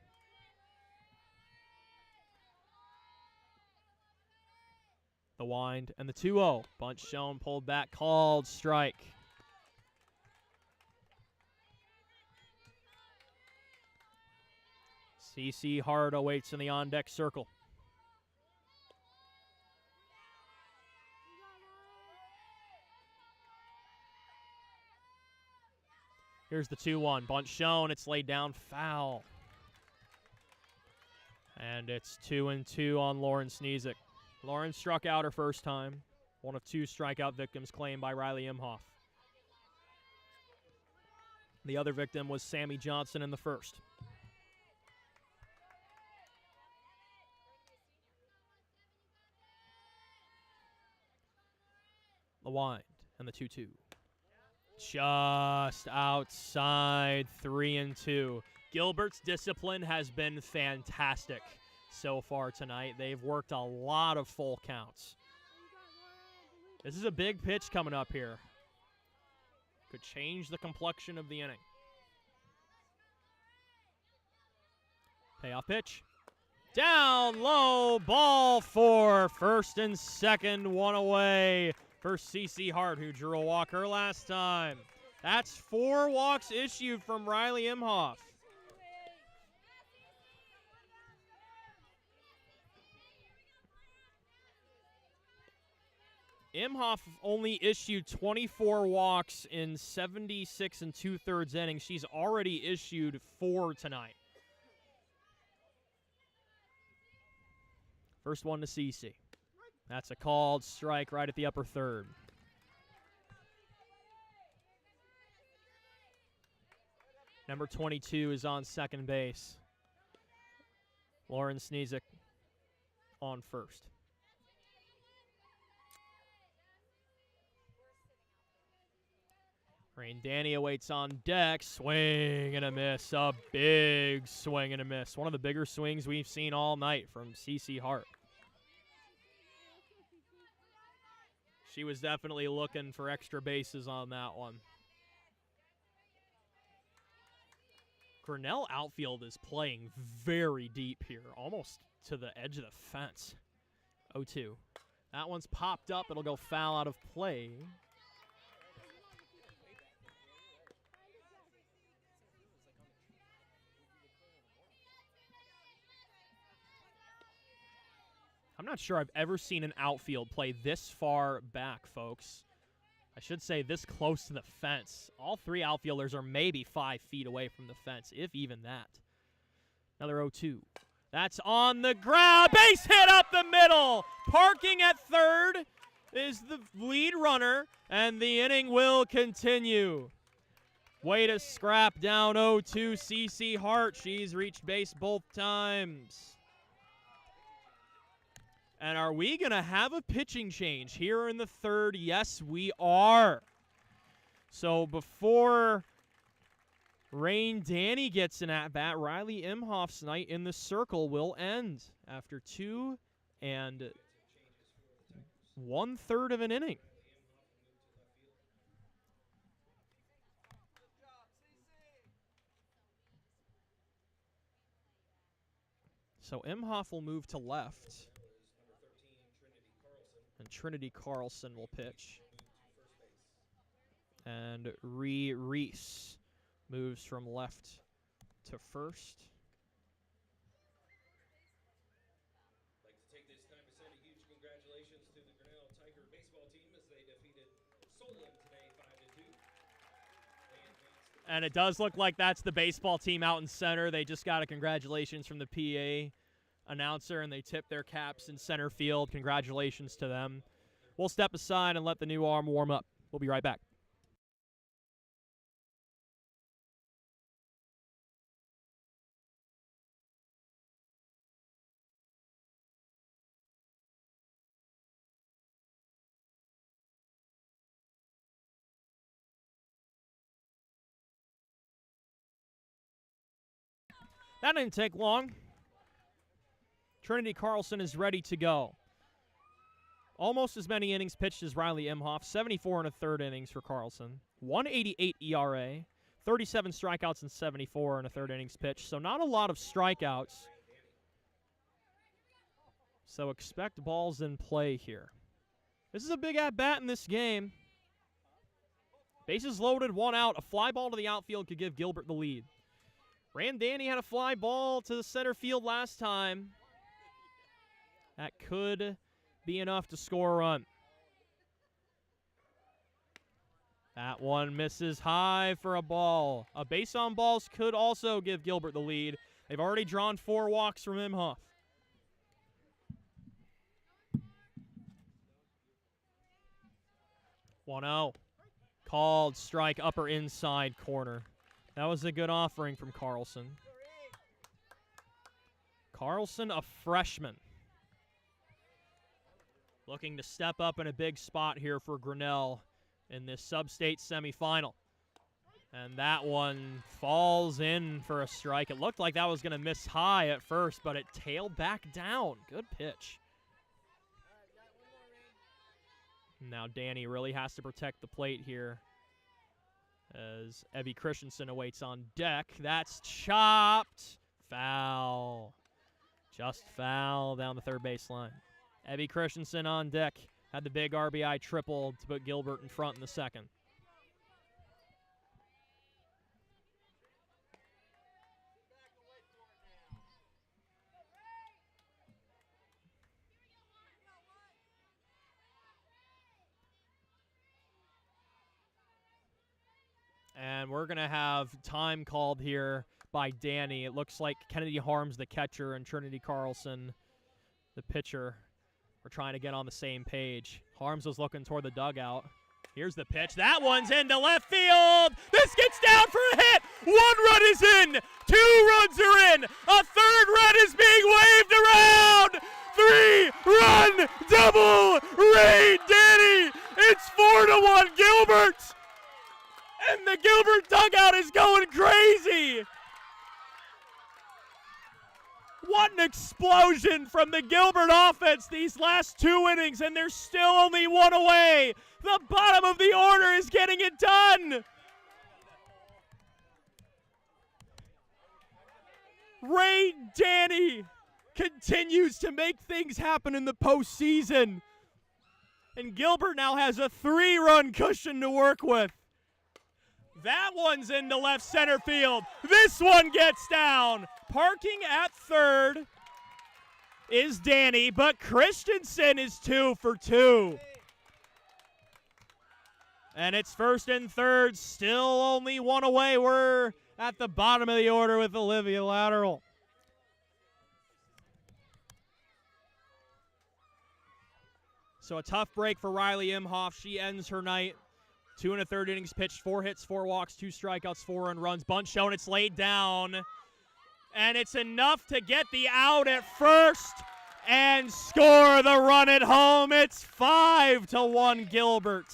The wind and the 2-0. Bunt shown, pulled back, called strike. CC Hart awaits in the on-deck circle. Here's the 2-1. Bunt shown. It's laid down foul. And it's 2-2 on Lauren Sneezik. Lauren struck out her first time. One of 2 strikeout victims claimed by Riley Imhoff. The other victim was Sammy Johnson in the first. The wind and the 2-2. Just outside, 3-2. Gilbert's discipline has been fantastic so far tonight. They've worked a lot of full counts. This is a big pitch coming up here. Could change the complexion of the inning. Payoff pitch. Down low, ball for first and second, one away for CC Hart, who drew a walker last time. That's 4 walks issued from Riley Imhoff. Imhoff only issued 24 walks in 76 2/3 innings. She's already issued 4 tonight. First one to CC. That's a called strike right at the upper third. Number 22 is on second base. Lauren Sneezik on first. Rain Danny awaits on deck. Swing and a miss. A big swing and a miss. One of the bigger swings we've seen all night from CC Hart. She was definitely looking for extra bases on that one. Grinnell outfield is playing very deep here, almost to the edge of the fence. 0-2. That one's popped up. It'll go foul out of play. I'm not sure I've ever seen an outfield play this far back, folks. I should say this close to the fence. All 3 outfielders are maybe 5 feet away from the fence, if even that. Another 0-2. That's on the ground. Base hit up the middle. Parking at third is the lead runner, and the inning will continue. Way to scrap down 0-2 CC Hart. She's reached base both times. And are we going to have a pitching change here in the third? Yes, we are. So before Rain Danny gets an at-bat, Riley Imhoff's night in the circle will end after 2 1/3 of an inning. So Imhoff will move to left. And Trinity Carlson will pitch. And Reese moves from left to first. I'd like to take this time to send a huge congratulations to the Grinnell Tiger baseball team as they defeated Solon today 5-2. And it does look like that's the baseball team out in center. They just got a congratulations from the PA announcer, and they tip their caps in center field. Congratulations to them. We'll step aside and let the new arm warm up. We'll be right back. That didn't take long. Trinity Carlson is ready to go. Almost as many innings pitched as Riley Imhoff. 74 1/3 innings for Carlson. 1.88 ERA. 37 strikeouts and 74 1/3 innings pitched. So not a lot of strikeouts. So expect balls in play here. This is a big at-bat in this game. Bases loaded, 1 out. A fly ball to the outfield could give Gilbert the lead. Rain Danny had a fly ball to the center field last time. That could be enough to score a run. That one misses high for a ball. A base on balls could also give Gilbert the lead. They've already drawn 4 walks from Imhoff. One-0. Called strike, upper inside corner. That was a good offering from Carlson. Carlson, a freshman. Looking to step up in a big spot here for Grinnell in this sub-state semifinal. And that one falls in for a strike. It looked like that was going to miss high at first, but it tailed back down. Good pitch. Now Danny really has to protect the plate here as Evie Christensen awaits on deck. That's chopped. Foul. Just foul down the third baseline. Ebby Christensen on deck. Had the big RBI triple to put Gilbert in front in the second. And we're going to have time called here by Danny. It looks like Kennedy Harms, the catcher, and Trinity Carlson, the pitcher, are trying to get on the same page. Harms was looking toward the dugout. Here's the pitch. That one's into left field. This gets down for a hit. 1 run is in. 2 runs are in. A 3rd run is being waved around. 3-run double. Ray Danny. It's 4-1 Gilbert. And the Gilbert dugout is going crazy. What an explosion from the Gilbert offense these last 2 innings, and there's still only 1 away. The bottom of the order is getting it done. Ray Danny continues to make things happen in the postseason. And Gilbert now has a 3-run cushion to work with. That one's into left center field. This one gets down. Parking at third is Danny, but Christensen is 2 for 2. And it's first and third, still only 1 away. We're at the bottom of the order with Olivia Lateral. So a tough break for Riley Imhoff. She ends her night. 2 1/3 innings pitched, 4 hits, 4 walks, 2 strikeouts, 4 earned runs. Bunt shown, it's laid down. And it's enough to get the out at first and score the run at home. It's 5-1 Gilbert.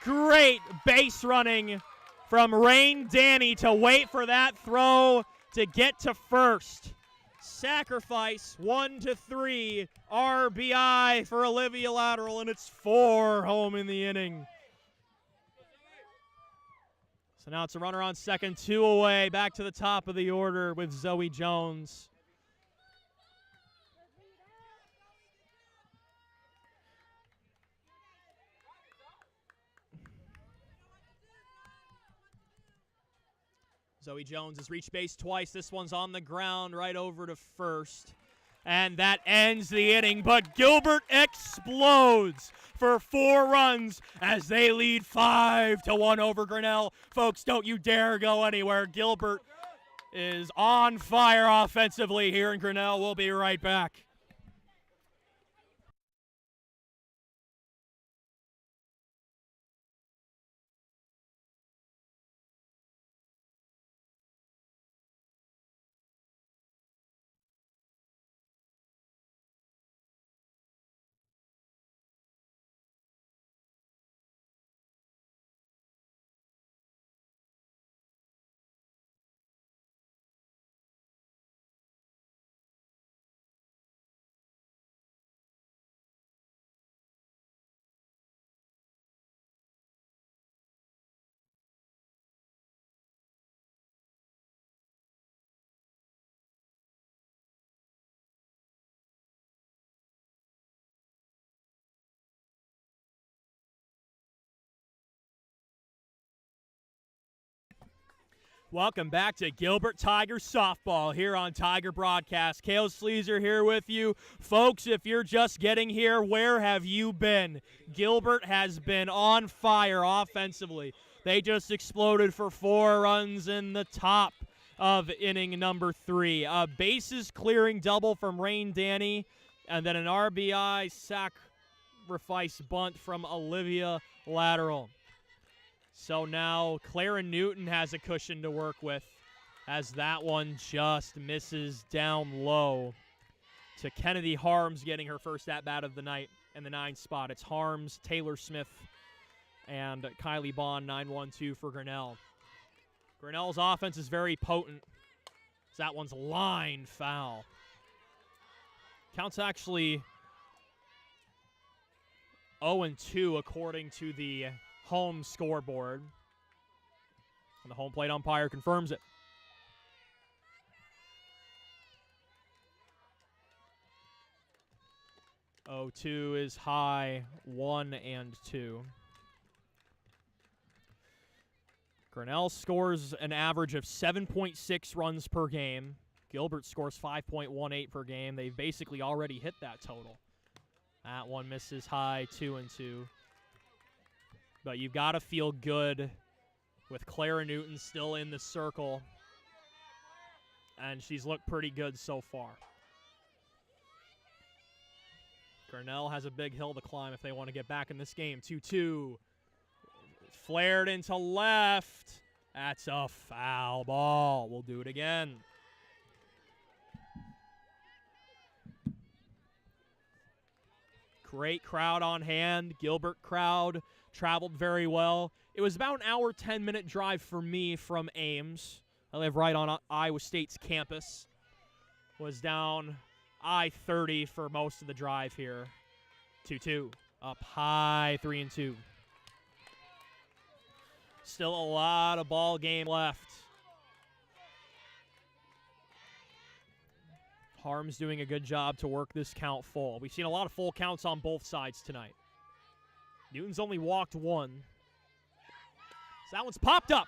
Great base running from Rain Danny to wait for that throw to get to first. Sacrifice 1-3 RBI for Olivia Lateral, and it's 4 home in the inning. So now it's a runner on second, 2 away, back to the top of the order with Zoe Jones. Zoe Jones has reached base twice. This one's on the ground right over to first. And that ends the inning, but Gilbert explodes for 4 runs as they lead 5-1 over Grinnell. Folks, don't you dare go anywhere. Gilbert is on fire offensively here in Grinnell. We'll be right back. Welcome back to Gilbert Tiger Softball here on Tiger Broadcast. Cale Sleazer here with you. Folks, if you're just getting here, where have you been? Gilbert has been on fire offensively. They just exploded for 4 runs in the top of inning number 3. A bases clearing double from Rain Danny, and then an RBI sacrifice bunt from Olivia Lateral. So now Clara Newton has a cushion to work with as that one just misses down low to Kennedy Harms getting her first at-bat of the night in the 9th spot. It's Harms, Taylor Smith, and Kylie Bond, 9-1-2 for Grinnell. Grinnell's offense is very potent. That one's line foul. Count's actually 0-2 according to the home scoreboard. And the home plate umpire confirms it. 0-2 is high, 1-2. Grinnell scores an average of 7.6 runs per game. Gilbert scores 5.18 per game. They've basically already hit that total. That one misses high, 2-2. But you've got to feel good with Clara Newton still in the circle. And she's looked pretty good so far. Grinnell has a big hill to climb if they want to get back in this game. 2-2. Flared into left. That's a foul ball. We'll do it again. Great crowd on hand. Gilbert crowd traveled very well. It was about an hour, 10-minute drive for me from Ames. I live right on Iowa State's campus. Was down I-30 for most of the drive here. 2-2. Up high, 3-2. Still a lot of ball game left. Harm's doing a good job to work this count full. We've seen a lot of full counts on both sides tonight. Newton's only walked one. So that one's popped up.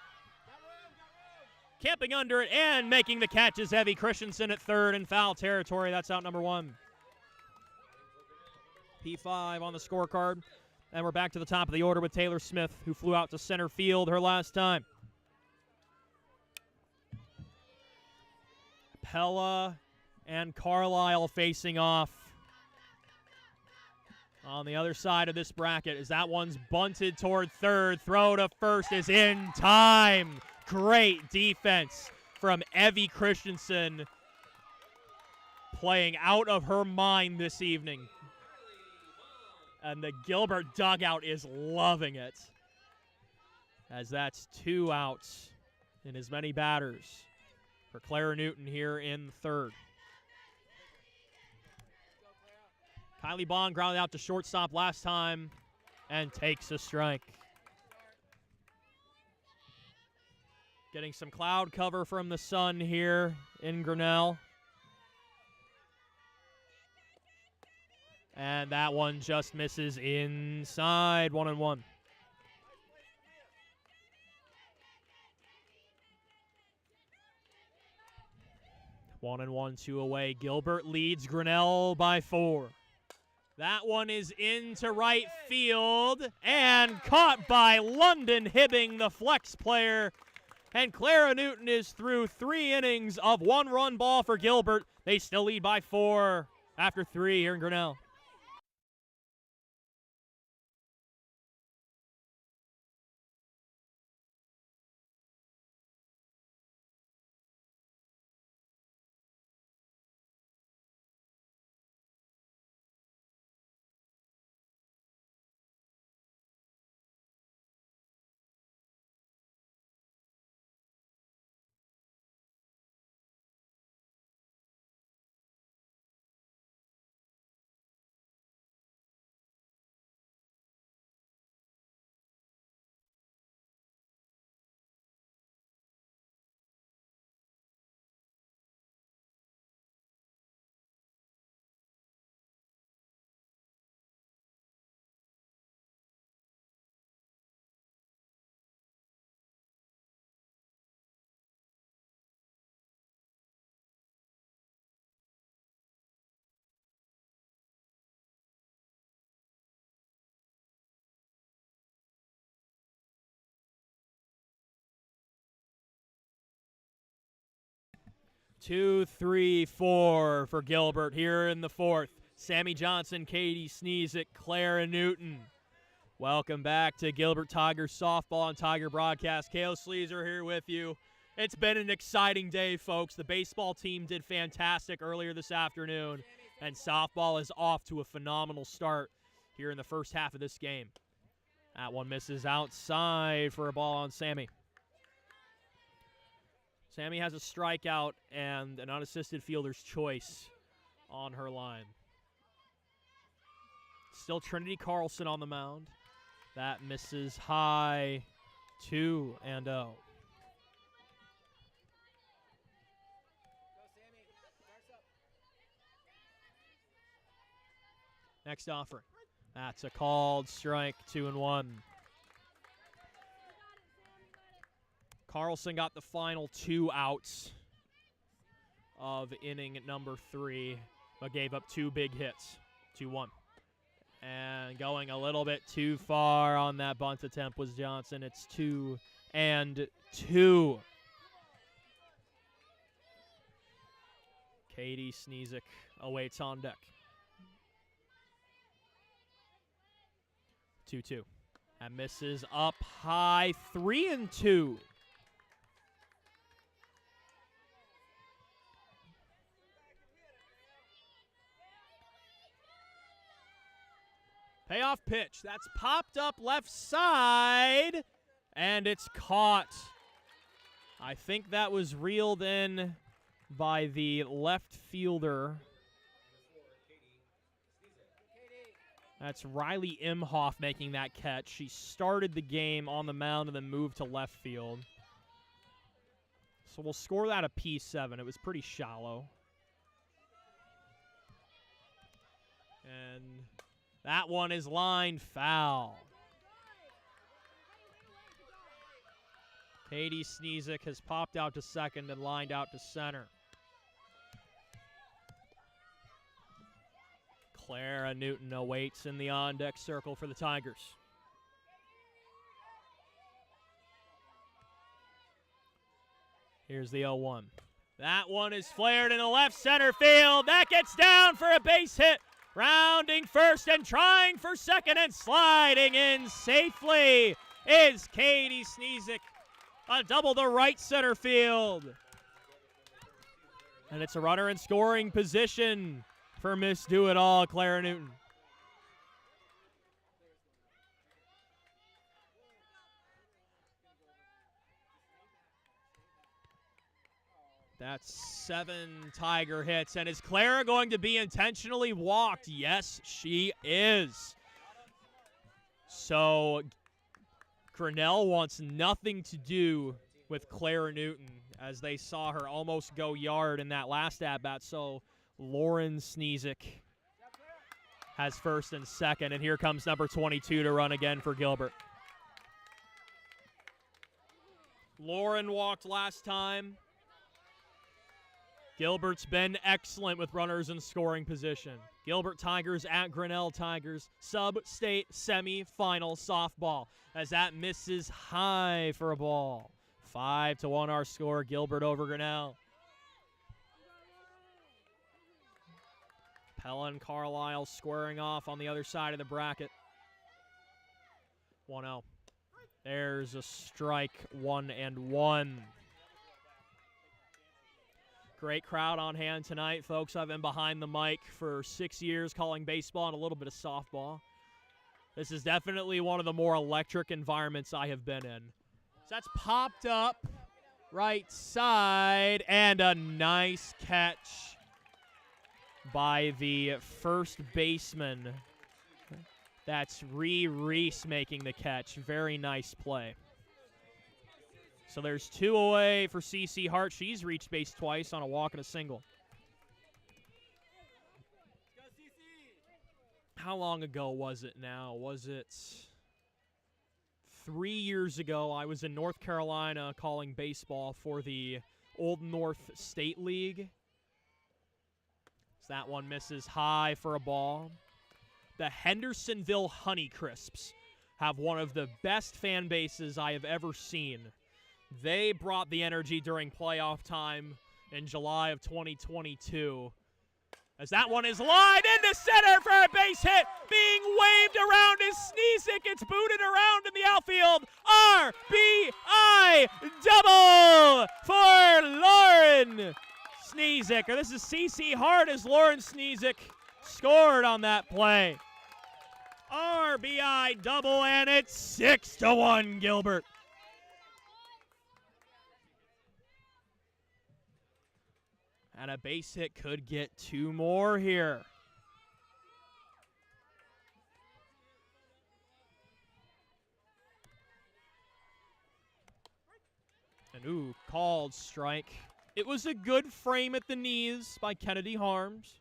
Camping under it and making the catch is Evie Christensen at third in foul territory. That's out number one. P5 on the scorecard. And we're back to the top of the order with Taylor Smith, who flew out to center field her last time. Pella and Carlisle facing off. On the other side of this bracket, as that one's bunted toward third. Throw to first is in time. Great defense from Evie Christensen, playing out of her mind this evening. And the Gilbert dugout is loving it, as that's 2 outs in as many batters for Clara Newton here in third. Kylie Bond grounded out to shortstop last time and takes a strike. Getting some cloud cover from the sun here in Grinnell. And that one just misses inside, 1-1. One and one, 2 away. Gilbert leads Grinnell by 4. That one is into right field and caught by London Hibbing, the flex player. And Clara Newton is through 3 innings of 1-run ball for Gilbert. They still lead by 4 after 3 here in Grinnell. Two, three, 4 for Gilbert here in the fourth. Sammy Johnson, Katie Sneesick, Clara Newton. Welcome back to Gilbert Tigers softball and Tiger broadcast. Kale Sleazer here with you. It's been an exciting day, folks. The baseball team did fantastic earlier this afternoon, and softball is off to a phenomenal start here in the first half of this game. That one misses outside for a ball on Sammy. Sammy has a strikeout and an unassisted fielder's choice on her line. Still Trinity Carlson on the mound. That misses high, 2-0. Next offering. That's a called strike, 2-1. Carlson got the final 2 outs of inning number 3, but gave up 2 big hits, 2-1. And going a little bit too far on that bunt attempt was Johnson. It's 2-2. Katie Sneezik awaits on deck. 2-2. That misses up high, 3-2. Payoff pitch. That's popped up left side, and it's caught. I think that was reeled in by the left fielder. That's Riley Imhoff making that catch. She started the game on the mound and then moved to left field. So we'll score that a P7. It was pretty shallow. And that one is lined foul. Katie Sneezik has popped out to second and lined out to center. Clara Newton awaits in the on-deck circle for the Tigers. Here's the 0-1. That one is flared in the left center field. That gets down for a base hit. Rounding first and trying for second and sliding in safely is Katie Sneezik. A double to right center field. And it's a runner in scoring position for Miss Do-It-All, Clara Newton. That's 7 Tiger hits. And is Clara going to be intentionally walked? Yes, she is. So Grinnell wants nothing to do with Clara Newton as they saw her almost go yard in that last at-bat. So Lauren Sneezik has first and second. And here comes number 22 to run again for Gilbert. Lauren walked last time. Gilbert's been excellent with runners in scoring position. Gilbert Tigers at Grinnell Tigers. Sub-state semi-final softball as that misses high for a ball. 5-1 our score. Gilbert over Grinnell. Pella and Carlisle squaring off on the other side of the bracket. 1-0. There's a strike, 1-1. Great crowd on hand tonight, folks. I've been behind the mic for 6 years calling baseball and a little bit of softball. This is definitely one of the more electric environments I have been in. So that's popped up right side, and a nice catch by the first baseman. That's Reese making the catch. Very nice play. So there's 2 away for CC Hart. She's reached base twice on a walk and a single. How long ago was it now? Was it 3 years ago? I was in North Carolina calling baseball for the Old North State League. So that one misses high for a ball. The Hendersonville Honeycrisps have one of the best fan bases I have ever seen. They brought the energy during playoff time in July of 2022. As that one is lined into center for a base hit. Being waved around is Sneezik. It's booted around in the outfield. RBI double for Lauren Sneezik. Or this is CC Hart as Lauren Sneezik scored on that play. RBI double, and it's 6-1 Gilbert. And a base hit could get 2 more here. And called strike. It was a good frame at the knees by Kennedy Harms.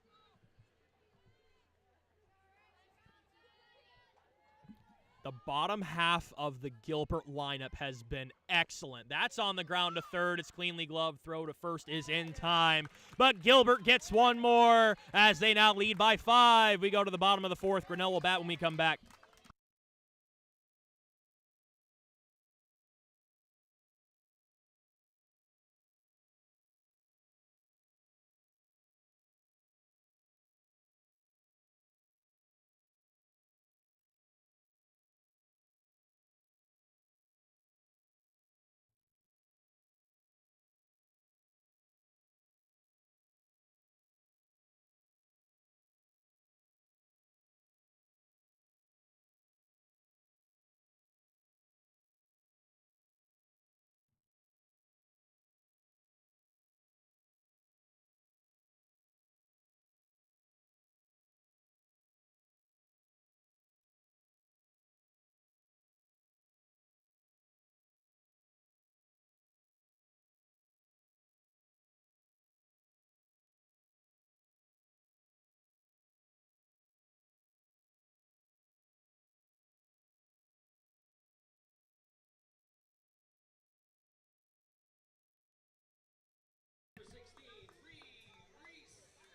The bottom half of the Gilbert lineup has been excellent. That's on the ground to third. It's cleanly gloved. Throw to first is in time. But Gilbert gets one more as they now lead by 5. We go to the bottom of the fourth. Grinnell will bat when we come back.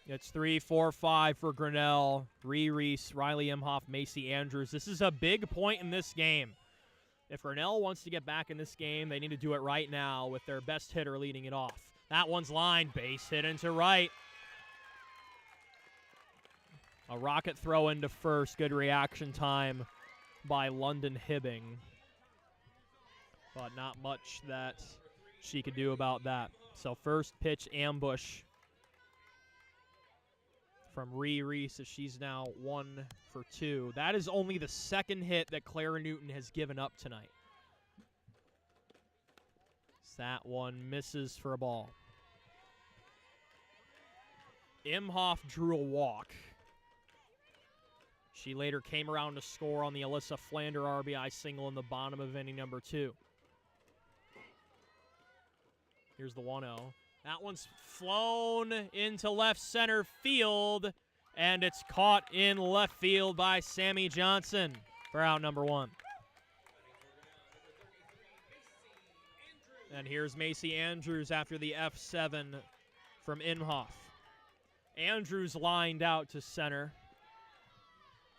It's 3, 4, 5 for Grinnell. Reese, Riley Imhoff, Macy Andrews. This is a big point in this game. If Grinnell wants to get back in this game, they need to do it right now with their best hitter leading it off. That one's lined. Base hit into right. A rocket throw into first. Good reaction time by London Hibbing. But not much that she could do about that. So first pitch ambush from Reese as she's now 1 for 2. That is only the second hit that Clara Newton has given up tonight. That one misses for a ball. Imhoff drew a walk. She later came around to score on the Alyssa Flander RBI single in the bottom of inning number 2. Here's the 1-0. That one's flown into left center field, and it's caught in left field by Sammy Johnson for out number 1. And here's Macy Andrews after the F7 from Imhoff. Andrews lined out to center.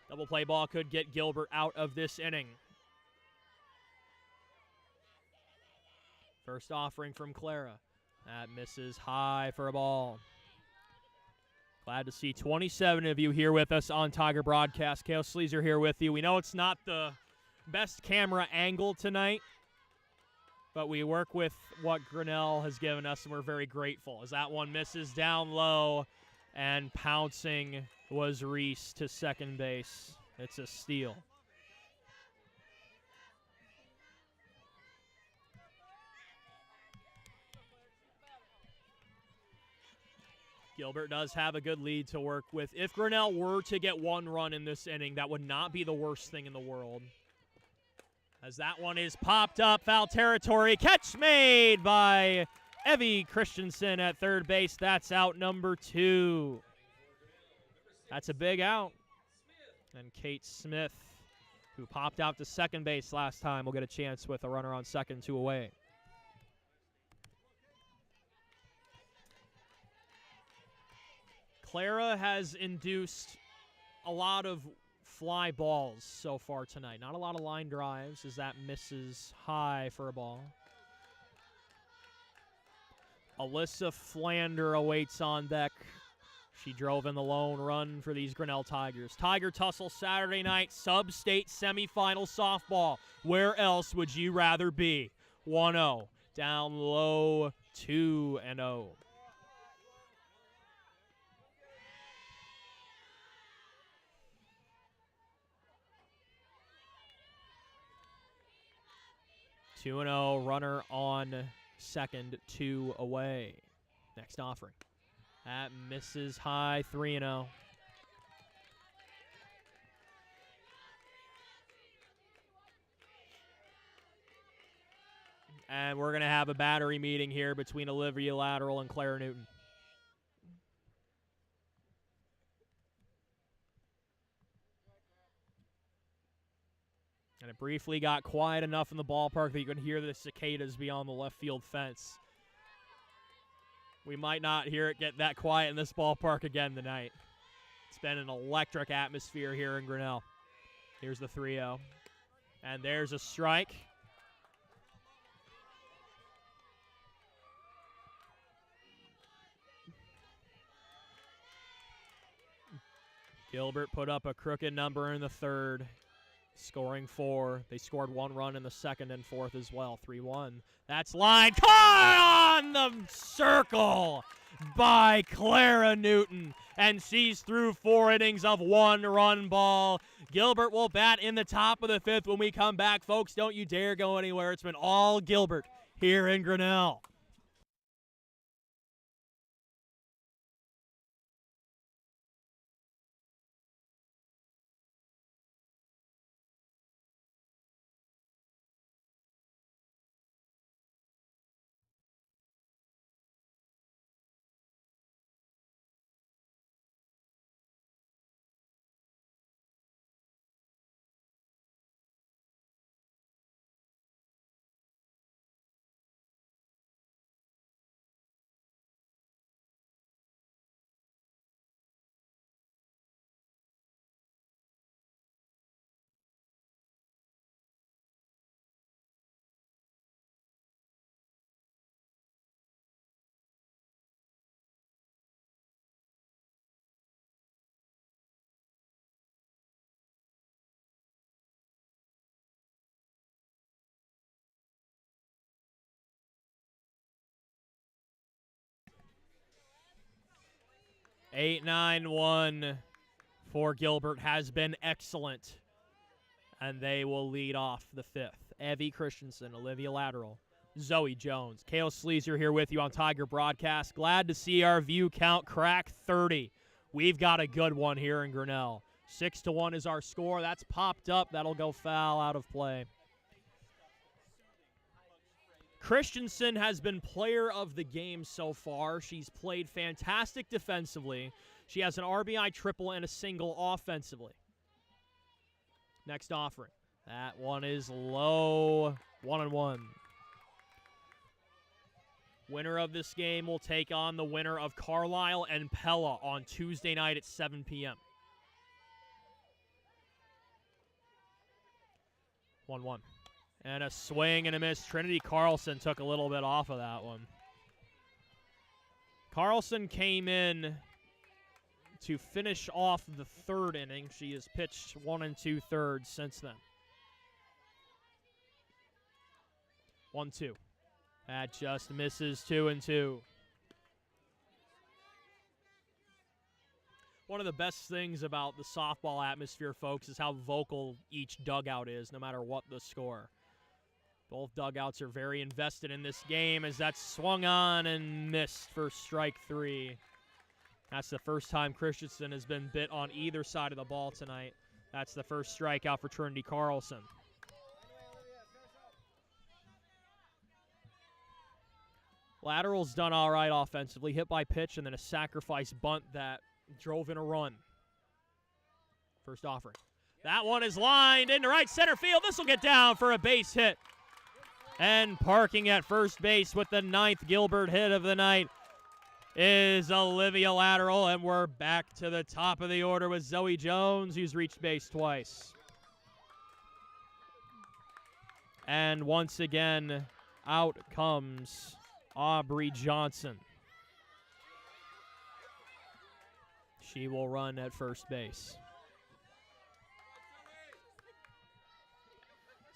Double play ball could get Gilbert out of this inning. First offering from Clara. That misses high for a ball. Glad to see 27 of you here with us on Tiger Broadcast. Kale Sleazer here with you. We know it's not the best camera angle tonight, but we work with what Grinnell has given us, and we're very grateful. As that one misses down low, and pouncing was Reese to second base. It's a steal. Gilbert does have a good lead to work with. If Grinnell were to get one run in this inning, that would not be the worst thing in the world. As that one is popped up, foul territory. Catch made by Evie Christensen at third base. That's out number 2. That's a big out. And Kate Smith, who popped out to second base last time, will get a chance with a runner on second, 2 away. Clara has induced a lot of fly balls so far tonight. Not a lot of line drives as that misses high for a ball. Alyssa Flander awaits on deck. She drove in the lone run for these Grinnell Tigers. Tiger tussle Saturday night, sub-state semifinal softball. Where else would you rather be? 1-0. Down low, 2-0. Runner on second, 2 away. Next offering. That misses high, 3-0. And we're going to have a battery meeting here between Olivia Lateral and Clara Newton. And a It briefly got quiet enough in the ballpark that you can hear the cicadas beyond the left field fence. We might not hear it get that quiet in this ballpark again tonight. It's been an electric atmosphere here in Grinnell. Here's the 3-0. And there's a strike. Gilbert put up a crooked number in the third, scoring 4. They scored 1 run in the second and fourth as well, 3-1. That's line caught on the circle by Clara Newton, and she's through 4 innings of 1-run ball. Gilbert will bat in the top of the 5th when we come back. Folks, don't you dare go anywhere. It's been all Gilbert here in Grinnell. Eight, 9-1 for Gilbert has been excellent, and they will lead off the 5th. Evie Christensen, Olivia Lateral, Zoe Jones. Kale Sleazer here with you on Tiger Broadcast. Glad to see our view count crack 30. We've got a good one here in Grinnell. 6-1 is our score. That's popped up. That'll go foul, out of play. Christensen has been player of the game so far. She's played fantastic defensively. She has an RBI triple and a single offensively. Next offering. That one is low. 1-1. Winner of this game will take on the winner of Carlisle and Pella on Tuesday night at 7 p.m. 1-1. And a swing and a miss. Trinity Carlson took a little bit off of that one. Carlson came in to finish off the 3rd inning. She has pitched 1 2/3 since then. 1-2. That just misses. 2-2. One of the best things about the softball atmosphere, folks, is how vocal each dugout is, no matter what the score. Both dugouts are very invested in this game as that's swung on and missed for strike 3. That's the first time Christensen has been bit on either side of the ball tonight. That's the first strikeout for Trinity Carlson. Lateral's done all right offensively. Hit by pitch and then a sacrifice bunt that drove in a run. First offering. That one is lined into right center field. This will get down for a base hit. And parking at first base with the 9th Gilbert hit of the night is Olivia Lateral, and we're back to the top of the order with Zoe Jones, who's reached base twice. And once again, out comes Aubrey Johnson. She will run at first base.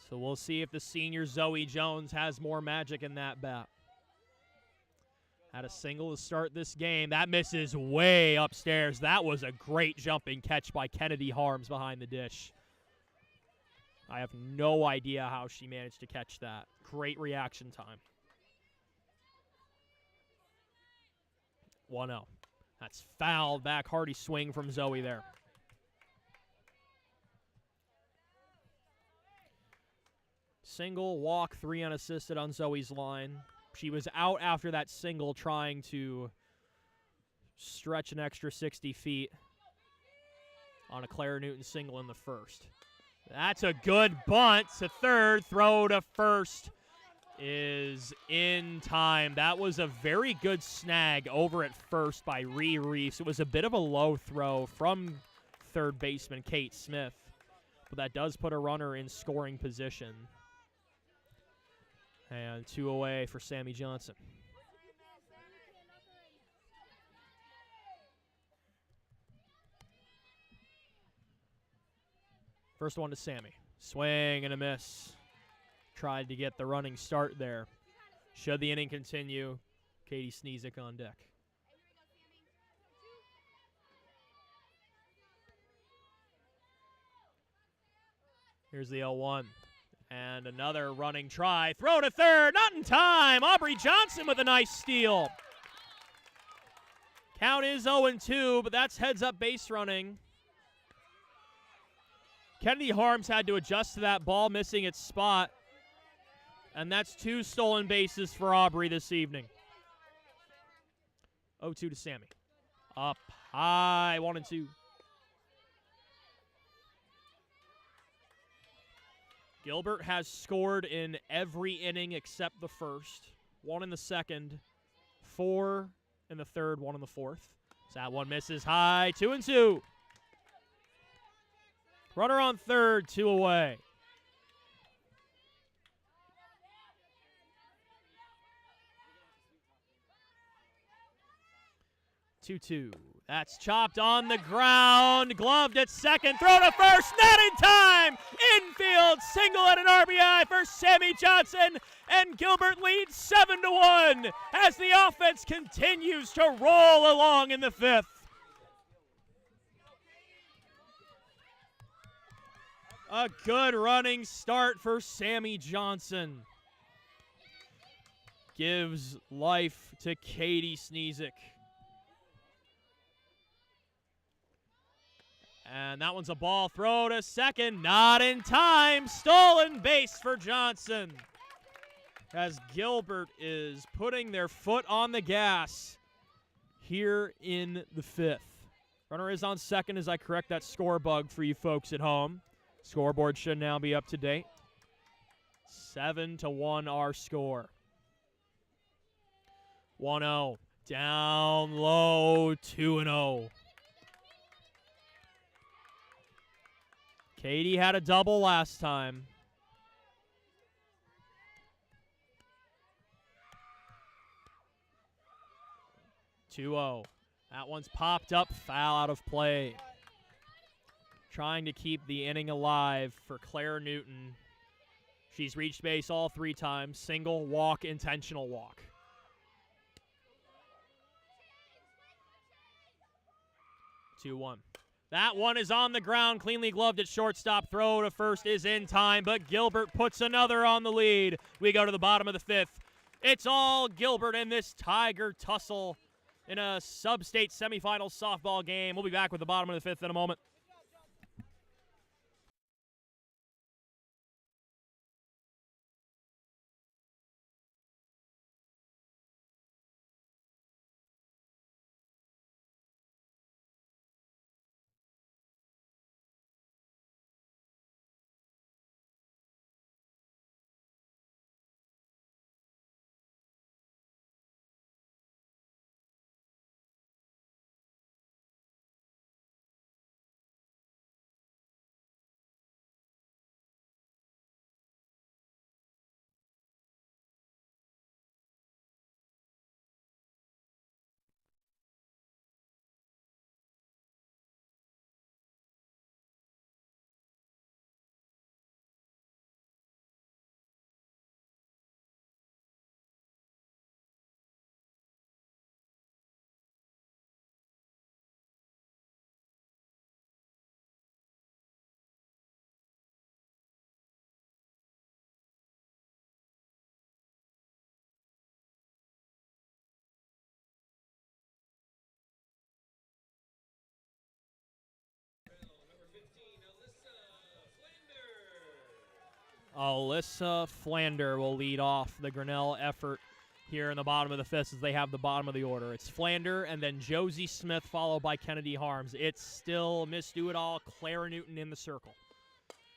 So we'll see if the senior Zoe Jones has more magic in that bat. Had a single to start this game. That misses way upstairs. That was a great jumping catch by Kennedy Harms behind the dish. I have no idea how she managed to catch that. Great reaction time. 1-0. That's fouled back. Hardy swing from Zoe there. Single, walk, 3 unassisted on Zoe's line. She was out after that single trying to stretch an extra 60 feet on a Clara Newton single in the first. That's a good bunt to third. Throw to first is in time. That was a very good snag over at first by Reese. It was a bit of a low throw from third baseman Kate Smith, but that does put a runner in scoring position. And 2 away for Sammy Johnson. First one to Sammy. Swing and a miss. Tried to get the running start there. Should the inning continue, Katie Sneesick on deck. Here's the 0-1. And another running try. Throw to third. Not in time. Aubrey Johnson with a nice steal. Count is 0-2, but that's heads-up base running. Kennedy Harms had to adjust to that ball missing its spot. And that's 2 stolen bases for Aubrey this evening. 0-2 to Sammy. Up high, 1-2. Gilbert has scored in every inning except the first. 1 in the second, 4 in the third, 1 in the fourth. So that one misses high, 2-2. Runner on third, 2 away. Two. That's chopped on the ground. Gloved at second. Throw to first. Not in time. Infield single at an RBI for Sammy Johnson. And Gilbert leads 7-1 as the offense continues to roll along in the 5th. A good running start for Sammy Johnson. Gives life to Katie Sneesick. And that one's a ball. Throw to second. Not in time. Stolen base for Johnson. As Gilbert is putting their foot on the gas here in the 5th. Runner is on second as I correct that score bug for you folks at home. Scoreboard should now be up to date. 7-1 our score. 1-0. Down low. 2-0. Katie had a double last time. That one's popped up, foul out of play. Trying to keep the inning alive for Claire Newton. She's reached base all 3 times. Single, walk, intentional walk. 2-1. That one is on the ground, cleanly gloved at shortstop. Throw to first is in time, but Gilbert puts another on the lead. We go to the bottom of the 5th. It's all Gilbert in this Tiger tussle in a sub-state semifinal softball game. We'll be back with the bottom of the 5th in a moment. Alyssa Flander will lead off the Grinnell effort here in the bottom of the 5th as they have the bottom of the order. It's Flander and then Josie Smith followed by Kennedy Harms. It's still Miss Do-It-All, Clara Newton in the circle.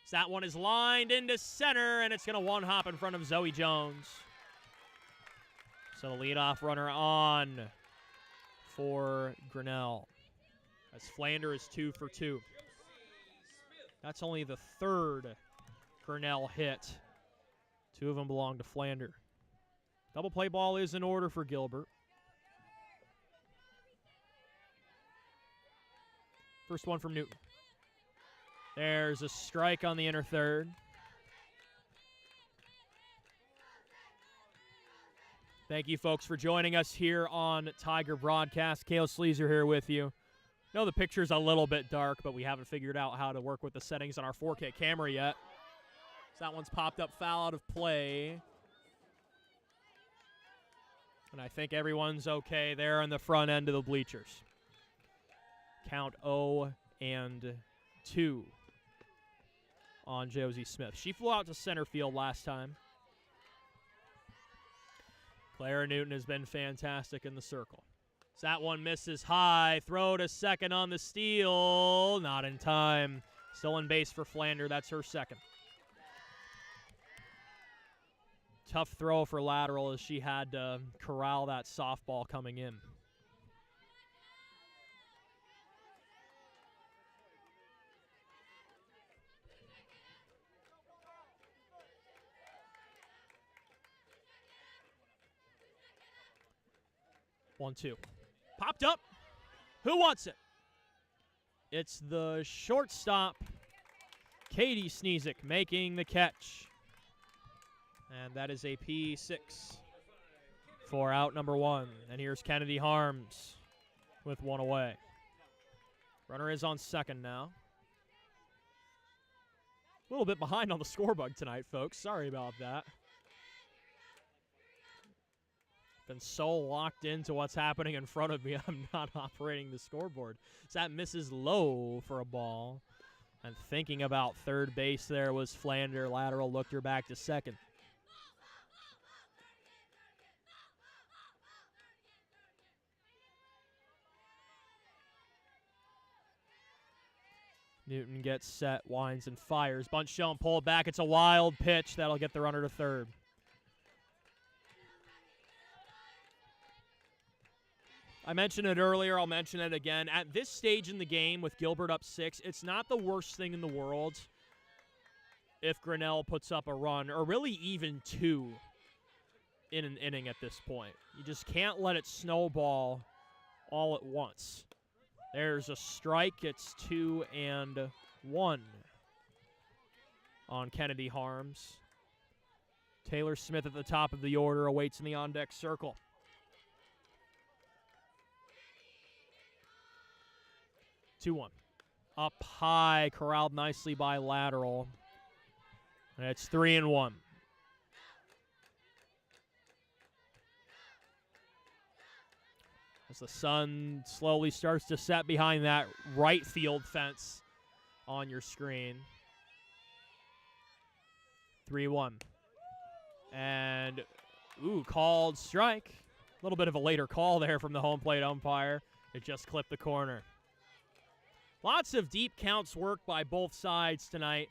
So that one is lined into center, and it's going to one-hop in front of Zoe Jones. So the leadoff runner on for Grinnell. As Flander is 2 for 2. That's only the third Grinnell hit. 2 of them belong to Flander. Double play ball is in order for Gilbert. First one from Newton. There's a strike on the inner third. Thank you, folks, for joining us here on Tiger Broadcast. Cale Sleazer here with you. I know the picture's a little bit dark, but we haven't figured out how to work with the settings on our 4K camera yet. So that one's popped up foul out of play. And I think everyone's okay there on the front end of the bleachers. Count 0-2 on Josie Smith. She flew out to center field last time. Clara Newton has been fantastic in the circle. So that one misses high. Throw to second on the steal. Not in time. Still in base for Flander. That's her second. Tough throw for lateral as she had to corral that softball coming in. One, two. Popped up. Who wants it? It's the shortstop, Katie Sneezik, making the catch. And that is a P6 for out number 1. And here's Kennedy Harms with one away. Runner is on second now. A little bit behind on the score bug tonight, folks. Sorry about that. Been so locked into what's happening in front of me, I'm not operating the scoreboard. So that misses low for a ball. And thinking about third base there was Flander. Lateral looked her back to second. Newton gets set, winds, and fires. Bunt shown, pulled back. It's a wild pitch. That'll get the runner to third. I mentioned it earlier. I'll mention it again. At this stage in the game with Gilbert up 6, it's not the worst thing in the world if Grinnell puts up a run, or really even 2 in an inning at this point. You just can't let it snowball all at once. There's a strike. It's 2-1 on Kennedy Harms. Taylor Smith at the top of the order awaits in the on-deck circle. 2-1. Up high, corralled nicely by lateral. And it's 3-1. As the sun slowly starts to set behind that right field fence on your screen. 3-1. And, called strike. A little bit of a later call there from the home plate umpire. It just clipped the corner. Lots of deep counts worked by both sides tonight.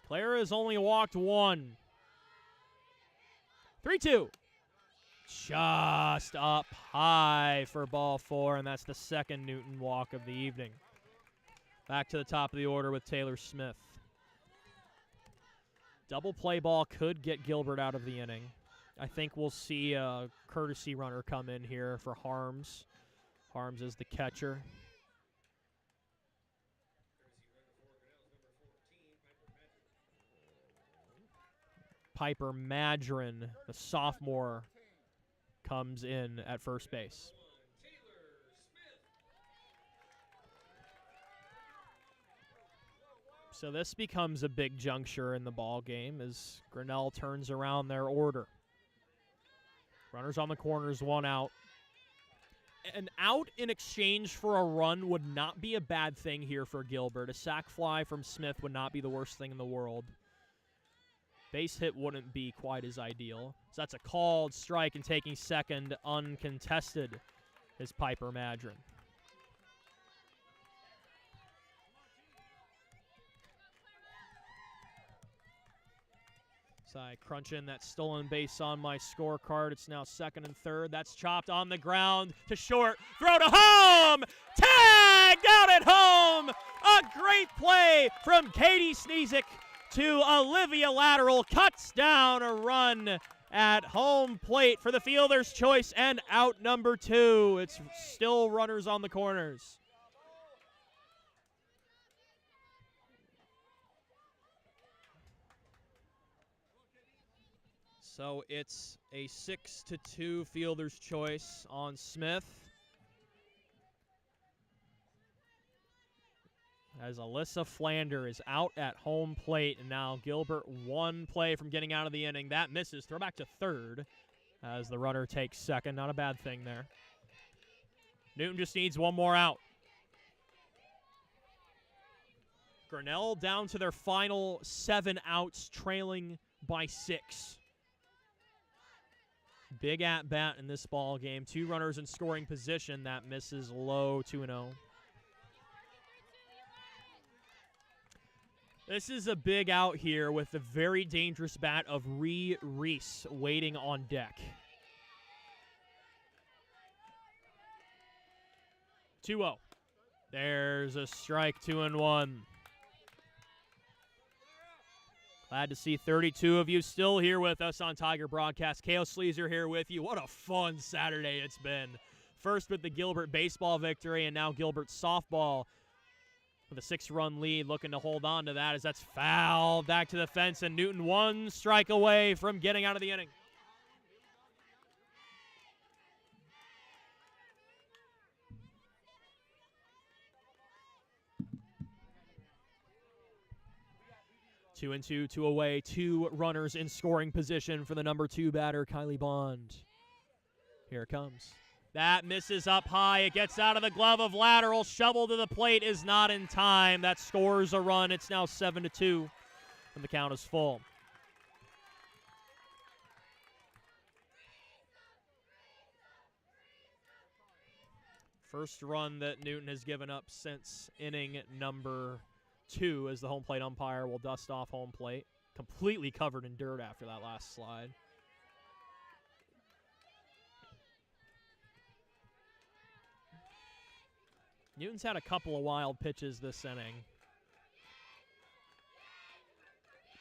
Clara has only walked 1. 3-2. Just up high for ball 4, and that's the second Newton walk of the evening. Back to the top of the order with Taylor Smith. Double play ball could get Gilbert out of the inning. I think we'll see a courtesy runner come in here for Harms. Harms is the catcher. Piper Madron, the sophomore, comes in at first base. So this becomes a big juncture in the ball game as Grinnell turns around their order. Runners on the corners, 1 out. An out in exchange for a run would not be a bad thing here for Gilbert. A sac fly from Smith would not be the worst thing in the world. Base hit wouldn't be quite as ideal. So that's a called strike, and taking second uncontested is Piper Madron. So I crunch in that stolen base on my scorecard. It's now second and third. That's chopped on the ground to short. Throw to home! Tagged out at home! A great play from Katie Sneezik to Olivia Lateral. Cuts down a run at home plate for the fielder's choice and out number 2. It's still runners on the corners. So it's a 6-2 fielder's choice on Smith, as Alyssa Flander is out at home plate, and now Gilbert one play from getting out of the inning. That misses. Throw back to third as the runner takes second. Not a bad thing there. Newton just needs one more out. Grinnell down to their final 7 outs, trailing by 6. Big at-bat in this ball game. 2 runners in scoring position. That misses low, 2-0. This is a big out here with the very dangerous bat of Reese waiting on deck. 2-0. There's a strike, 2-1. Glad to see 32 of you still here with us on Tiger Broadcast. Kale Sleazer here with you. What a fun Saturday it's been. First with the Gilbert baseball victory, and now Gilbert softball with a 6-run lead, looking to hold on to that as that's fouled back to the fence, and Newton 1 strike away from getting out of the inning. Two and two away, 2 runners in scoring position for the number 2 batter, Kylie Bond. Here it comes. That misses up high. It gets out of the glove of Lateral. Shovel to the plate is not in time. That scores a run. It's now 7-2, and the count is full. First run that Newton has given up since inning number 2, as the home plate umpire will dust off home plate. Completely covered in dirt after that last slide. Newton's had a couple of wild pitches this inning.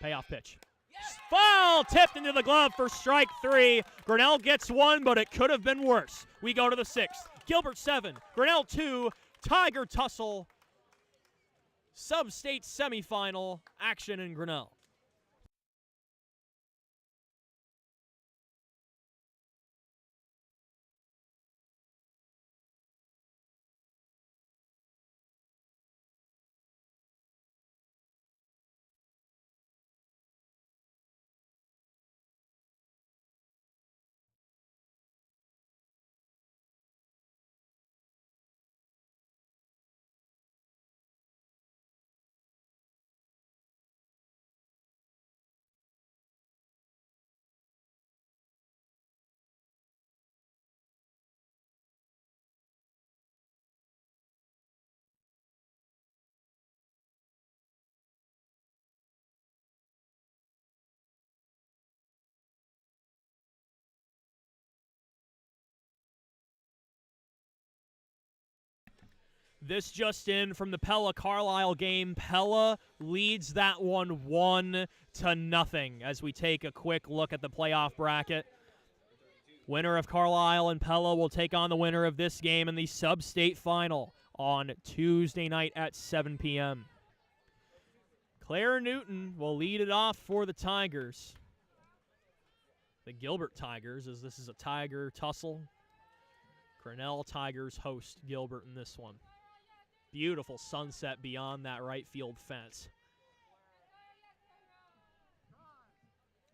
Payoff pitch. Foul! Tipped into the glove for strike 3. Grinnell gets 1, but it could have been worse. We go to the 6th. Gilbert 7, Grinnell 2, Tiger tussle. SUBSTATE semifinal action in Grinnell. This just in from the Pella-Carlisle game. Pella leads that one 1-0 as we take a quick look at the playoff bracket. Winner of Carlisle and Pella will take on the winner of this game in the SUBSTATE final on Tuesday night at 7 p.m. Claire Newton will lead it off for the Tigers. The Gilbert Tigers, as this is a Tiger tussle. Grinnell Tigers host Gilbert in this one. Beautiful sunset beyond that right field fence.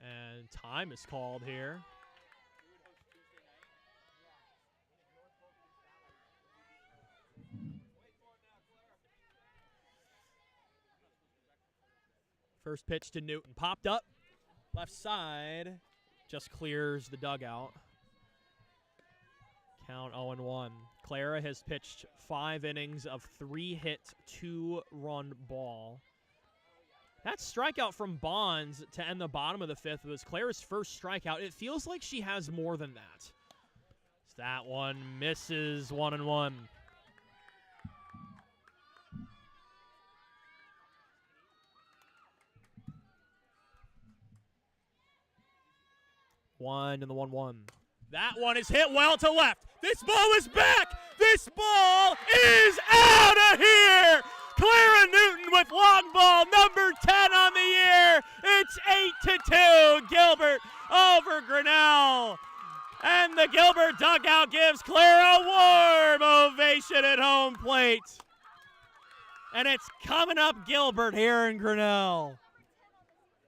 And time is called here. First pitch to Newton. Popped up. Left side. Just clears the dugout. Count 0-1. Clara has pitched 5 innings of 3-hit, 2-run ball. That strikeout from Bonds to end the bottom of the fifth was Clara's first strikeout. It feels like she has more than that. That one misses, 1-1. One and the 1-1. That one is hit well to left. This ball is back. This ball is out of here. Clara Newton with long ball number 10 on the year. It's 8-2. Gilbert over Grinnell. And the Gilbert dugout gives Clara a warm ovation at home plate. And it's coming up Gilbert here in Grinnell.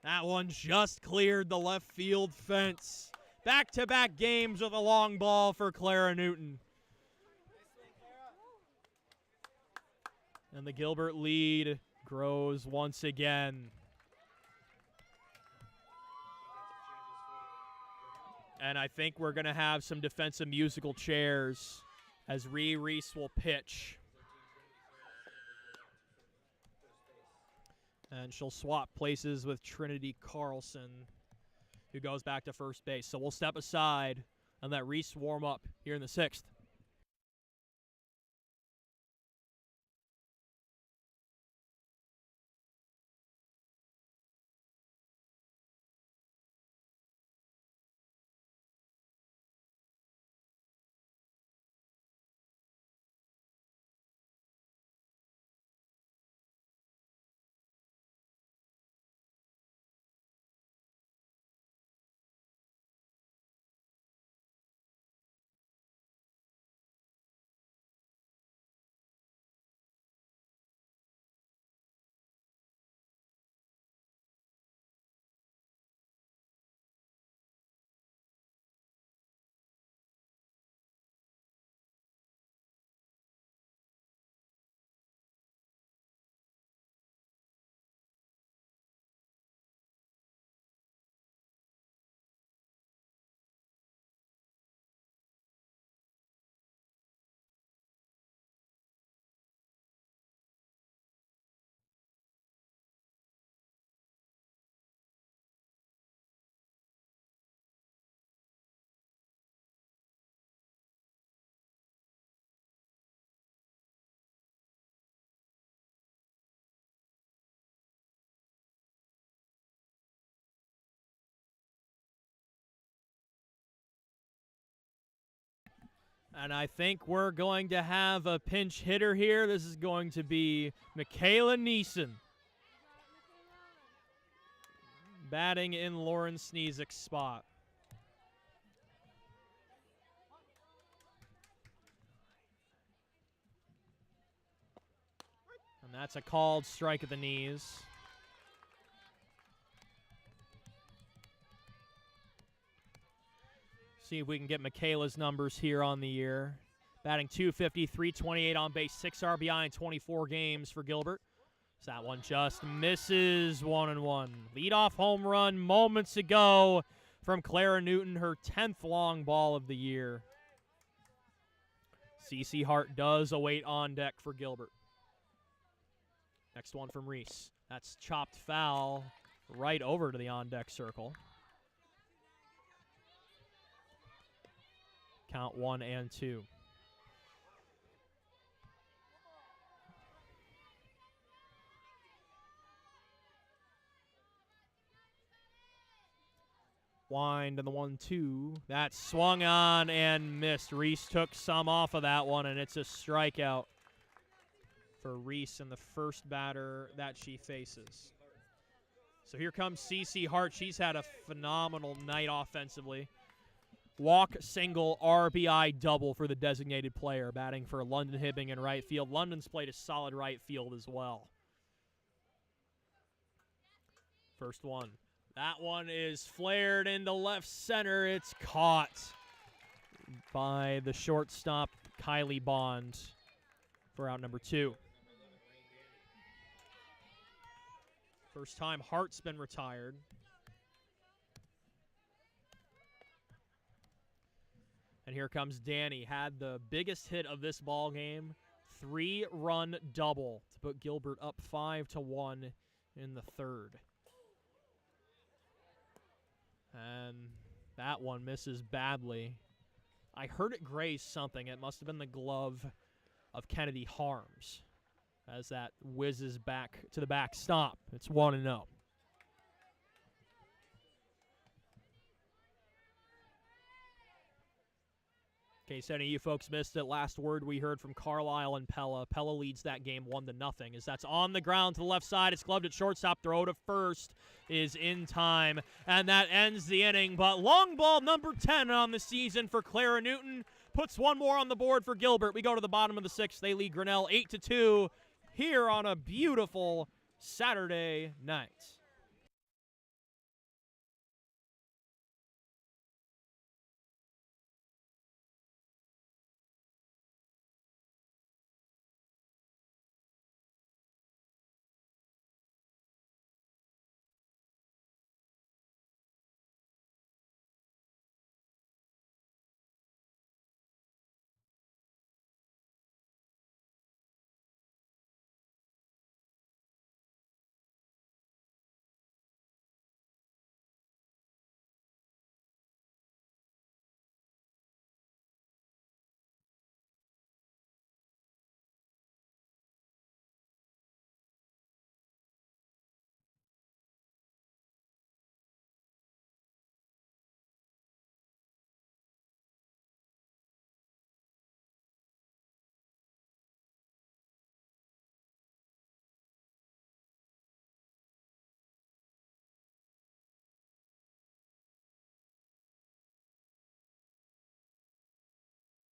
That one just cleared the left field fence. Back-to-back games with a long ball for Clara Newton. And the Gilbert lead grows once again. And I think we're going to have some defensive musical chairs as Reese will pitch. And she'll swap places with Trinity Carlson, who goes back to first base. So we'll step aside and let Reese warm up here in the sixth. And I think we're going to have a pinch hitter here. This is going to be Michaela Neeson, batting in Lauren Sneezik's spot. And that's a called strike at the knees. See if we can get Michaela's numbers here on the year. Batting .250, .328 on base, 6 RBI in 24 games for Gilbert. So that one just misses, 1-1. Leadoff home run moments ago from Clara Newton, her 10th long ball of the year. CC Hart does await on deck for Gilbert. Next one from Reese. That's chopped foul right over to the on-deck circle. Count 1-2. Wind and the 1-2. That swung on and missed. Reese took some off of that one, and it's a strikeout for Reese and the first batter that she faces. So here comes CC Hart. She's had a phenomenal night offensively. Walk, single, RBI, double for the designated player, batting for London Hibbing in right field. London's played a solid right field as well. First one. That one is flared into left center. It's caught by the shortstop, Kylie Bond, for out number 2. First time Hart's been retired. And here comes Danny. Had the biggest hit of this ball game. 3-run double to put Gilbert up 5-1 in the third. And that one misses badly. I heard it graze something. It must have been the glove of Kennedy Harms as that whizzes back to the backstop. It's 1-0. In case any of you folks missed it, last word we heard from Carlisle and Pella. Pella leads that game 1-0 as that's on the ground to the left side. It's gloved at shortstop. Throw to first is in time, and that ends the inning. But long ball number 10 on the season for Clara Newton puts one more on the board for Gilbert. We go to the bottom of the sixth. They lead Grinnell 8-2 here on a beautiful Saturday night.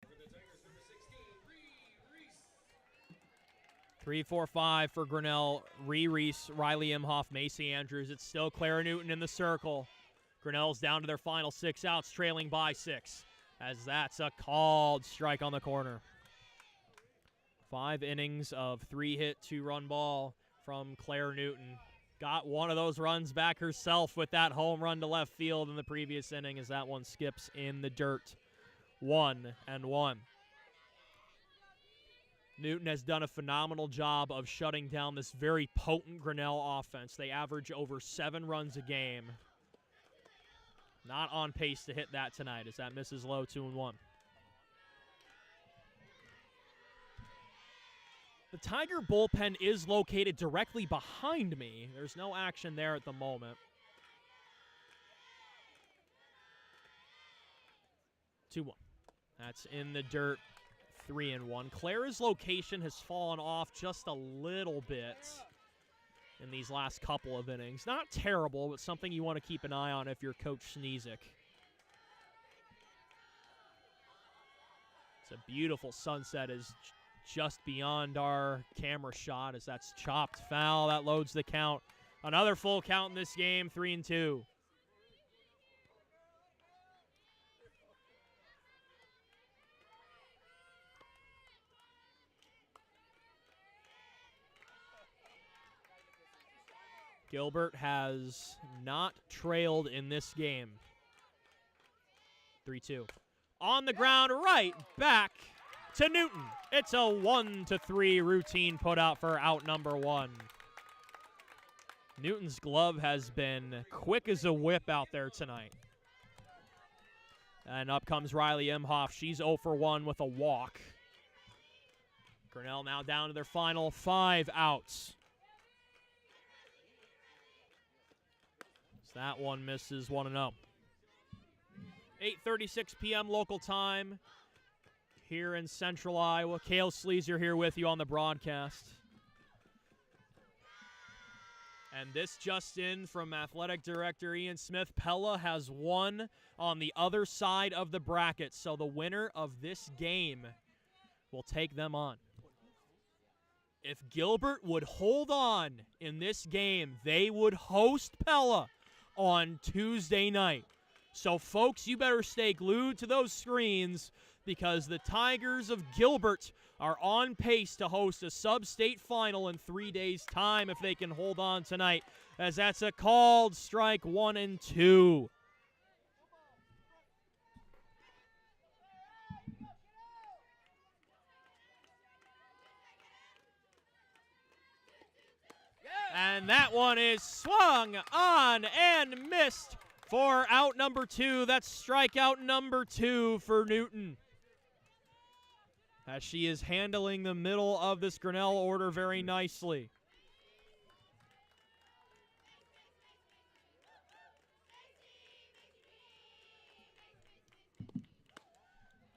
For the Tigers, number 16, Reese. 3-4-5 for Grinnell. Reese, Riley Imhoff, Macy Andrews. It's still Clara Newton in the circle. Grinnell's down to their final 6 outs, trailing by 6, as that's a called strike on the corner. 5 innings of 3-hit, 2-run ball from Clara Newton. Got one of those runs back herself with that home run to left field in the previous inning as that one skips in the dirt. 1-1. Newton has done a phenomenal job of shutting down this very potent Grinnell offense. They average over 7 runs a game. Not on pace to hit that tonight as that misses low, 2-1. The Tiger bullpen is located directly behind me. There's no action there at the moment. 2-1. That's in the dirt, 3-1. Clara's location has fallen off just a little bit in these last couple of innings. Not terrible, but something you want to keep an eye on if you're Coach Sneezik. It's a beautiful sunset is just beyond our camera shot as that's chopped foul. That loads the count. Another full count in this game, 3-2. Gilbert has not trailed in this game. 3-2. On the ground, right back to Newton. It's a 1-3 routine put out for out number 1. Newton's glove has been quick as a whip out there tonight. And up comes Riley Imhoff. She's 0 for 1 with a walk. Grinnell now down to their final 5 outs. That one misses 1-0. 8:36 p.m. local time here in Central Iowa. Cale Sleazer here with you on the broadcast. And this just in from Athletic Director Ian Smith. Pella has won on the other side of the bracket, so the winner of this game will take them on. If Gilbert would hold on in this game, they would host Pella on Tuesday night. So, folks, you better stay glued to those screens because the Tigers of Gilbert are on pace to host a sub-state final in 3 days' time if they can hold on tonight, as that's a called strike 1-2. And that one is swung on and missed for out number 2. That's strikeout number 2 for Newton, as she is handling the middle of this Grinnell order very nicely.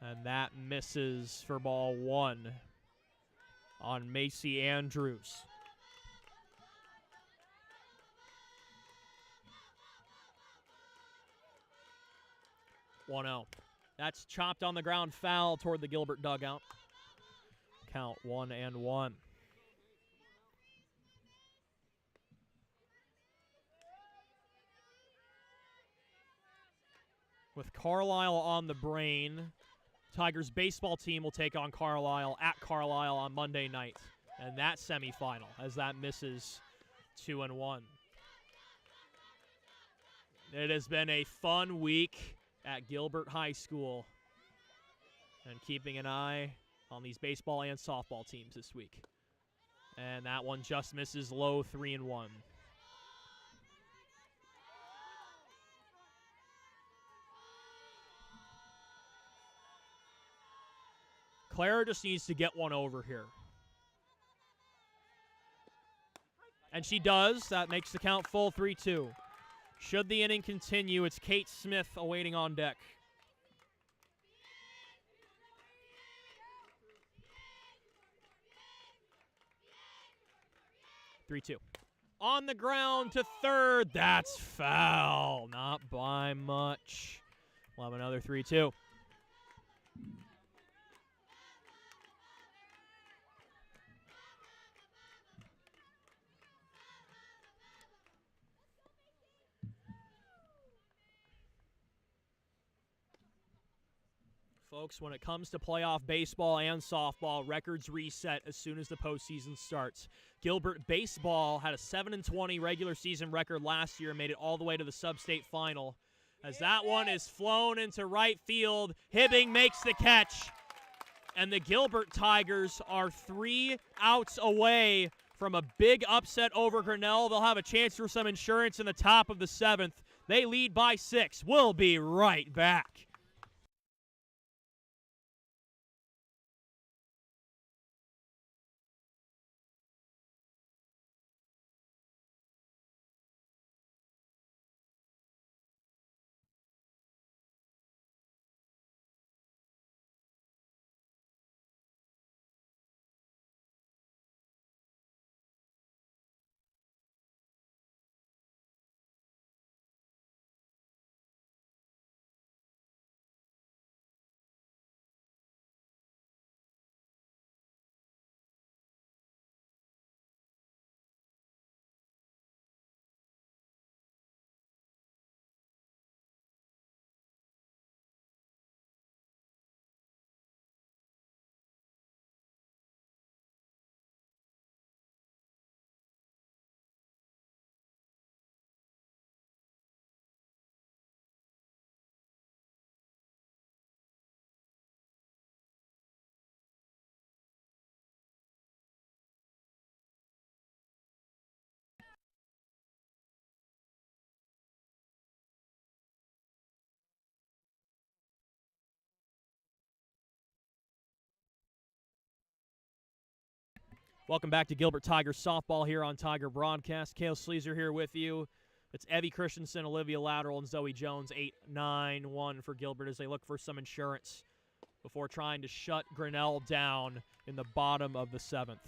And that misses for ball 1 on Macy Andrews. 1-0. That's chopped on the ground, foul toward the Gilbert dugout. Count 1-1. With Carlisle on the brain, Tigers baseball team will take on Carlisle at Carlisle on Monday night. And that semifinal, as that misses 2-1. It has been a fun week at Gilbert High School, and keeping an eye on these baseball and softball teams this week. And that one just misses low, 3-1. Clara just needs to get one over here. And she does. That makes the count full, 3-2. Should the inning continue, it's Kate Smith awaiting on deck. On the ground to third. That's foul. Not by much. We'll have another 3-2. Folks, when it comes to playoff baseball and softball, records reset as soon as the postseason starts. Gilbert baseball had a 7-20 regular season record last year and made it all the way to the SUBSTATE final. As that one is flown into right field, Hibbing makes the catch. And the Gilbert Tigers are 3 outs away from a big upset over Grinnell. They'll have a chance for some insurance in the top of the 7th. They lead by 6. We'll be right back. Welcome back to Gilbert Tigers softball here on Tiger Broadcast. Cale Sleazer here with you. It's Evie Christensen, Olivia Lateral, and Zoe Jones, 8-9-1 for Gilbert as they look for some insurance before trying to shut Grinnell down in the bottom of the 7th.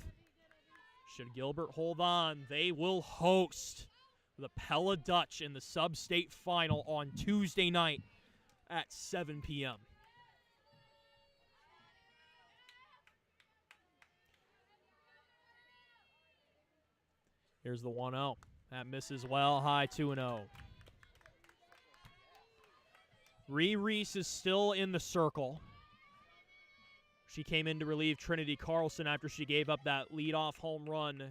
Should Gilbert hold on, they will host the Pella Dutch in the sub-state final on Tuesday night at 7 p.m. Here's the 1-0. That misses well, high 2-0. Reese is still in the circle. She came in to relieve Trinity Carlson after she gave up that leadoff home run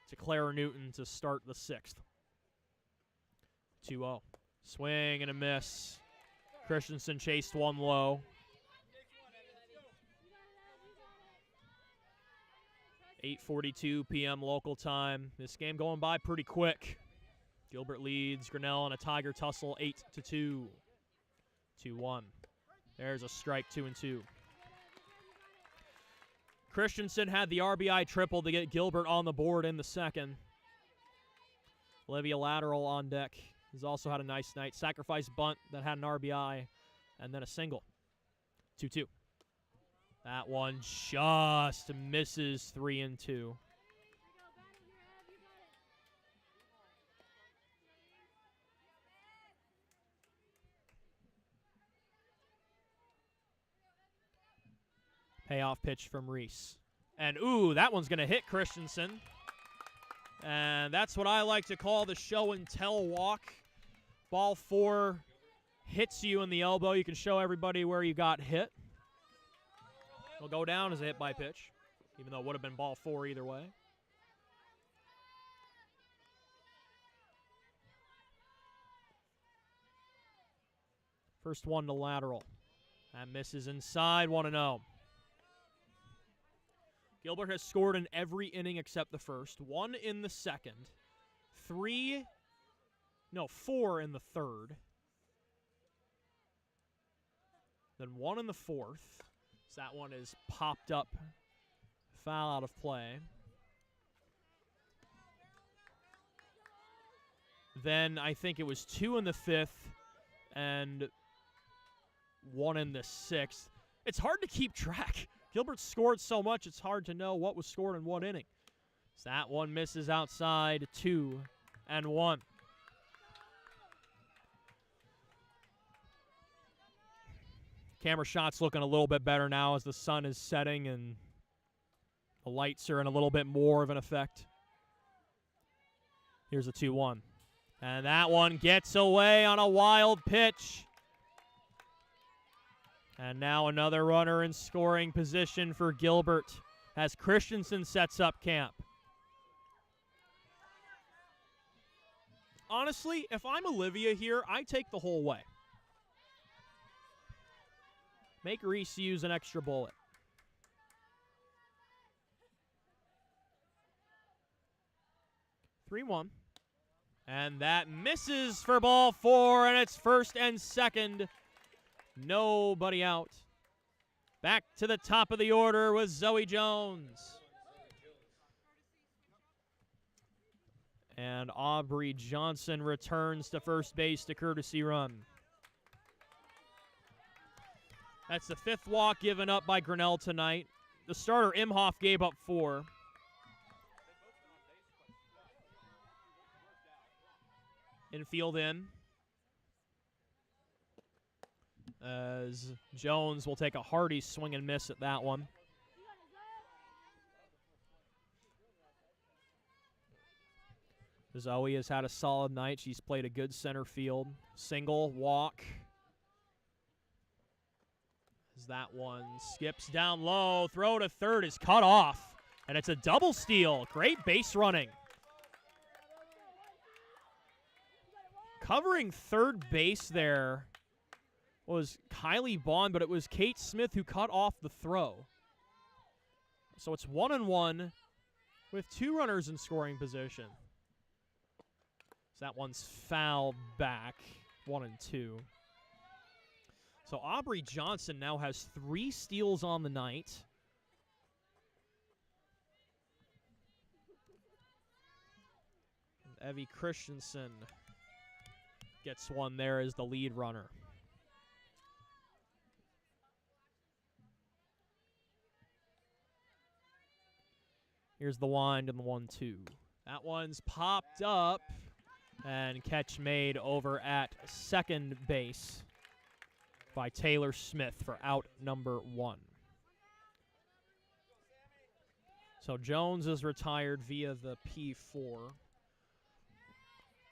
to Clara Newton to start the 6th. 2-0. Swing and a miss. Christensen chased one low. 8:42 p.m. local time. This game going by pretty quick. Gilbert leads Grinnell in a Tiger tussle 8-2. 2-1. There's a strike, 2-2. Christensen had the RBI triple to get Gilbert on the board in the second. Olivia Lateral on deck. He's also had a nice night. Sacrifice bunt that had an RBI, and then a single. 2-2. That one just misses 3-2. Payoff pitch from Reese. And, ooh, that one's going to hit Christensen. And that's what I like to call the show and tell walk. Ball 4 hits you in the elbow. You can show everybody where you got hit. It'll go down as a hit by pitch, even though it would have been ball 4 either way. First one to Lateral. That misses inside, 1-0. Gilbert has scored in every inning except the first. 1 in the second. 4 in the third. Then 1 in the fourth. So that one is popped up. Foul out of play. Then I think it was 2 in the fifth and 1 in the sixth. It's hard to keep track. Gilbert scored so much, it's hard to know what was scored in what inning. So that one misses outside, 2-1. Camera shot's looking a little bit better now as the sun is setting and the lights are in a little bit more of an effect. Here's a 2-1. And that one gets away on a wild pitch. And now another runner in scoring position for Gilbert as Christensen sets up camp. Honestly, if I'm Olivia here, I take the whole way. Make Reese use an extra bullet. (3-1). And that misses for ball 4, and it's first and second. Nobody out. Back to the top of the order with Zoe Jones. And Aubrey Johnson returns to first base to courtesy run. That's the 5th walk given up by Grinnell tonight. The starter, Imhoff, gave up 4. Infield in. As Jones will take a hearty swing and miss at that one. Zoe has had a solid night. She's played a good center field. Single, walk. As that one skips down low. Throw to third is cut off. And it's a double steal. Great base running. Covering third base there was Kylie Bond, but it was Kate Smith who cut off the throw. So it's 1-1 with 2 runners in scoring position. So that one's fouled back, 1-2. So Aubrey Johnson now has 3 steals on the night. And Evie Christensen gets one there as the lead runner. Here's the wind and the 1-2. That one's popped up and catch made over at second base by Taylor Smith for out number 1. So Jones is retired via the P4.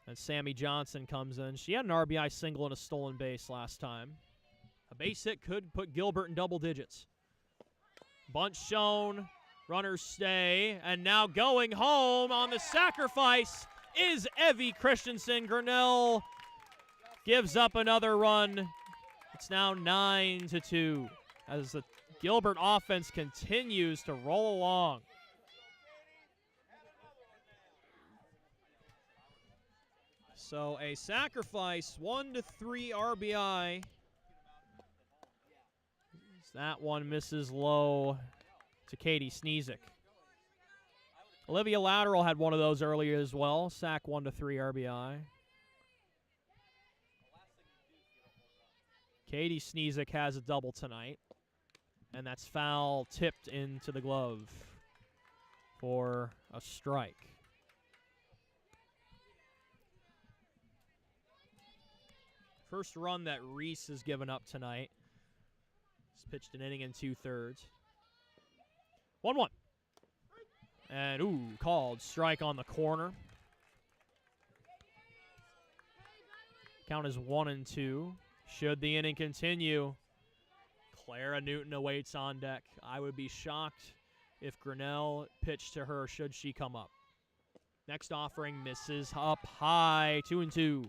And Sammy Johnson comes in. She had an RBI single and a stolen base last time. A base hit could put Gilbert in double digits. Bunt shown. Runners stay, and now going home on the sacrifice is Evie Christensen. Grinnell gives up another run. It's now 9-2 as the Gilbert offense continues to roll along. So a sacrifice, 1-3 RBI. That one misses low to Katie Sneezik. Olivia Lateral had one of those earlier as well. Sack 1-3 RBI. Katie Sneezik has a double tonight. And that's foul tipped into the glove for a strike. First run that Reese has given up tonight. He's pitched an inning and 2/3. 1-1. And, called strike on the corner. Count is 1-2. Should the inning continue, Clara Newton awaits on deck. I would be shocked if Grinnell pitched to her should she come up. Next offering misses up high, 2-2.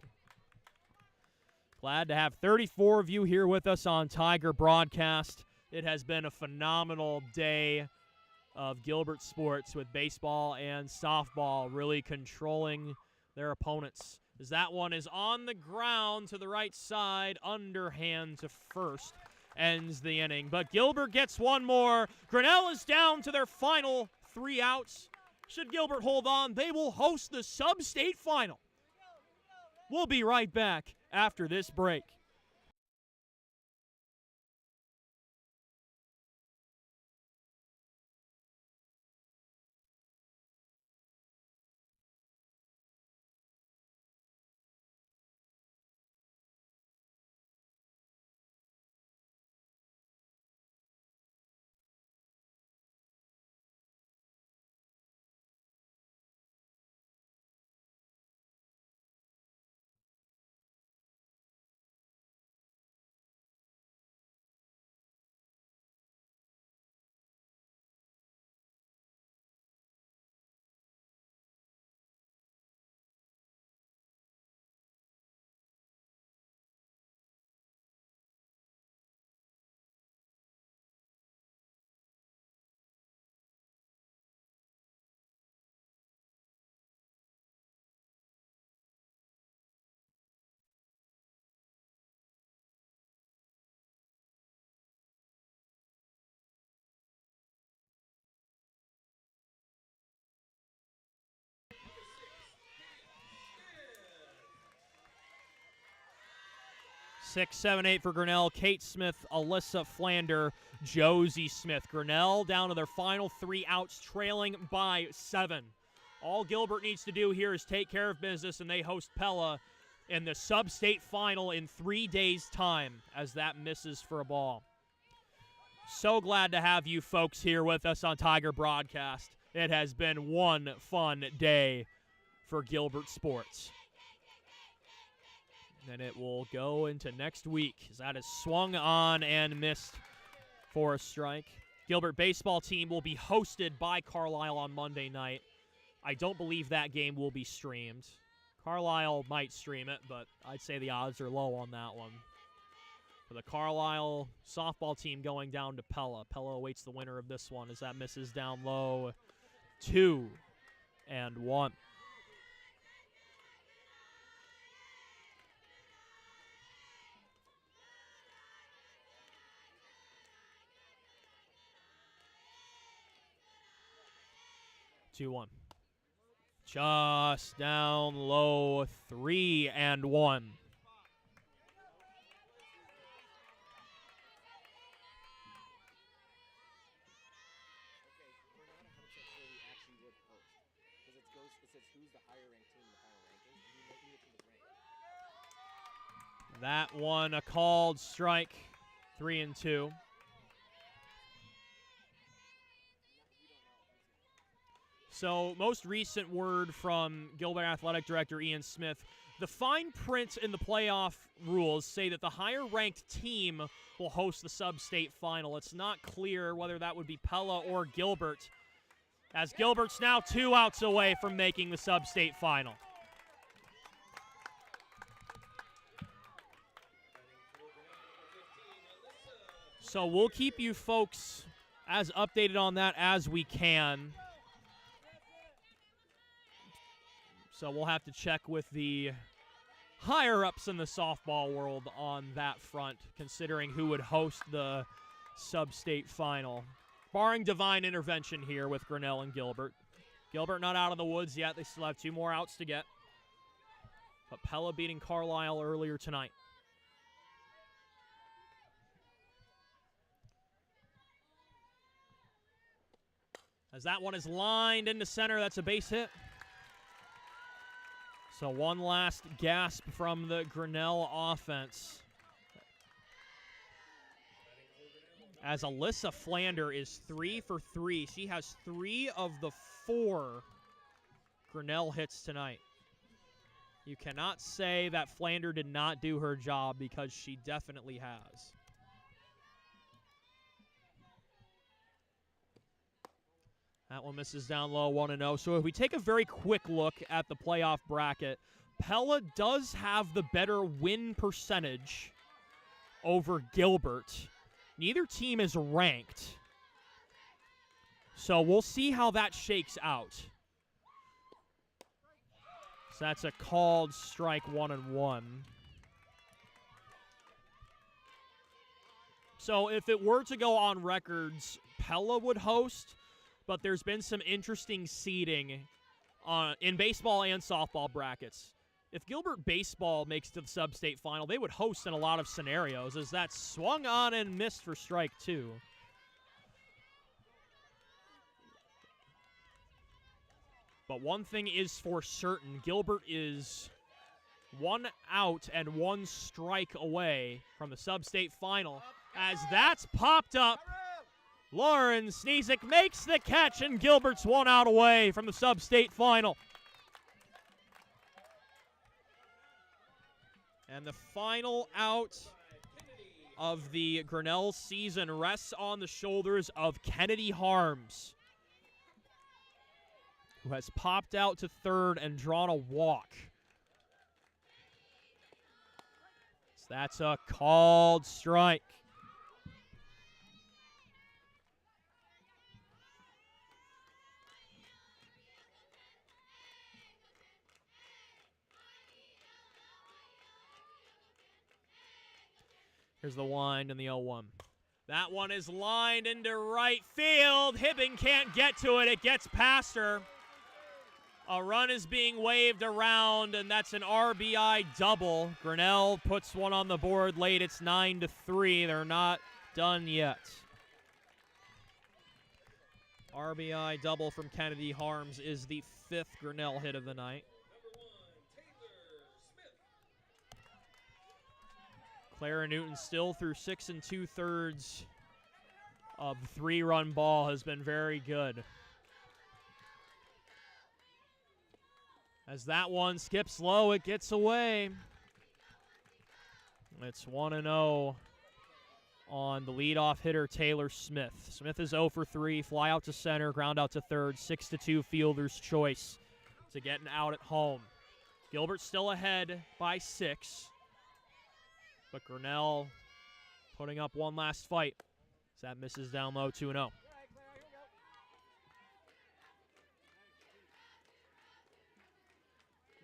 Glad to have 34 of you here with us on Tiger Broadcast. It has been a phenomenal day of Gilbert sports with baseball and softball really controlling their opponents. As that one is on the ground to the right side, underhand to first, ends the inning. But Gilbert gets one more. Grinnell is down to their final 3 outs. Should Gilbert hold on, they will host the sub-state final. We'll be right back after this break. Six, 7, 8 for Grinnell. Kate Smith, Alyssa Flander, Josie Smith. Grinnell down to their final 3 outs, trailing by 7. All Gilbert needs to do here is take care of business, and they host Pella in the sub-state final in 3 days' time as that misses for a ball. So glad to have you folks here with us on Tiger Broadcast. It has been one fun day for Gilbert sports. And it will go into next week as that is swung on and missed for a strike. Gilbert baseball team will be hosted by Carlisle on Monday night. I don't believe that game will be streamed. Carlisle might stream it, but I'd say the odds are low on that one. For the Carlisle softball team going down to Pella. Pella awaits the winner of this one as that misses down low. 2-1. 2-1. Just down low, 3-1. That one a called strike, 3-2. So, most recent word from Gilbert Athletic Director Ian Smith, the fine print in the playoff rules say that the higher-ranked team will host the sub-state final. It's not clear whether that would be Pella or Gilbert, as Gilbert's now 2 outs away from making the sub-state final. So we'll keep you folks as updated on that as we can. So we'll have to check with the higher-ups in the softball world on that front, considering who would host the sub-state final. Barring divine intervention here with Grinnell and Gilbert. Gilbert not out of the woods yet. They still have 2 more outs to get. But Pella beating Carlisle earlier tonight. As that one is lined into center, that's a base hit. So one last gasp from the Grinnell offense. As Alyssa Flander is 3 for 3. She has 3 of the 4 Grinnell hits tonight. You cannot say that Flander did not do her job because she definitely has. That one misses down low, 1-0. So if we take a very quick look at the playoff bracket, Pella does have the better win percentage over Gilbert. Neither team is ranked. So we'll see how that shakes out. So that's a called strike, 1-1. So if it were to go on records, Pella would host, but there's been some interesting seeding in baseball and softball brackets. If Gilbert baseball makes it to the sub-state final, they would host in a lot of scenarios, as that swung on and missed for strike 2. But one thing is for certain, Gilbert is 1 out and 1 strike away from the sub-state final. As that's popped up, Lauren Sneesick makes the catch, and Gilbert's 1 out away from the sub-state final. And the final out of the Grinnell season rests on the shoulders of Kennedy Harms, who has popped out to third and drawn a walk. So that's a called strike. Here's the wind and the 0-1. That one is lined into right field. Hibbing can't get to it. It gets past her. A run is being waved around, and that's an RBI double. Grinnell puts one on the board late. It's 9-3. They're not done yet. RBI double from Kennedy Harms is the 5th Grinnell hit of the night. Clara Newton still through 6 2/3 of the 3-run ball has been very good. As that one skips low, it gets away. It's 1-0 on the leadoff hitter, Taylor Smith. Smith is 0 for 3, fly out to center, ground out to third, 6-2 fielder's choice to get an out at home. Gilbert still ahead by 6. But Grinnell putting up one last fight. As that misses down low, 2-0.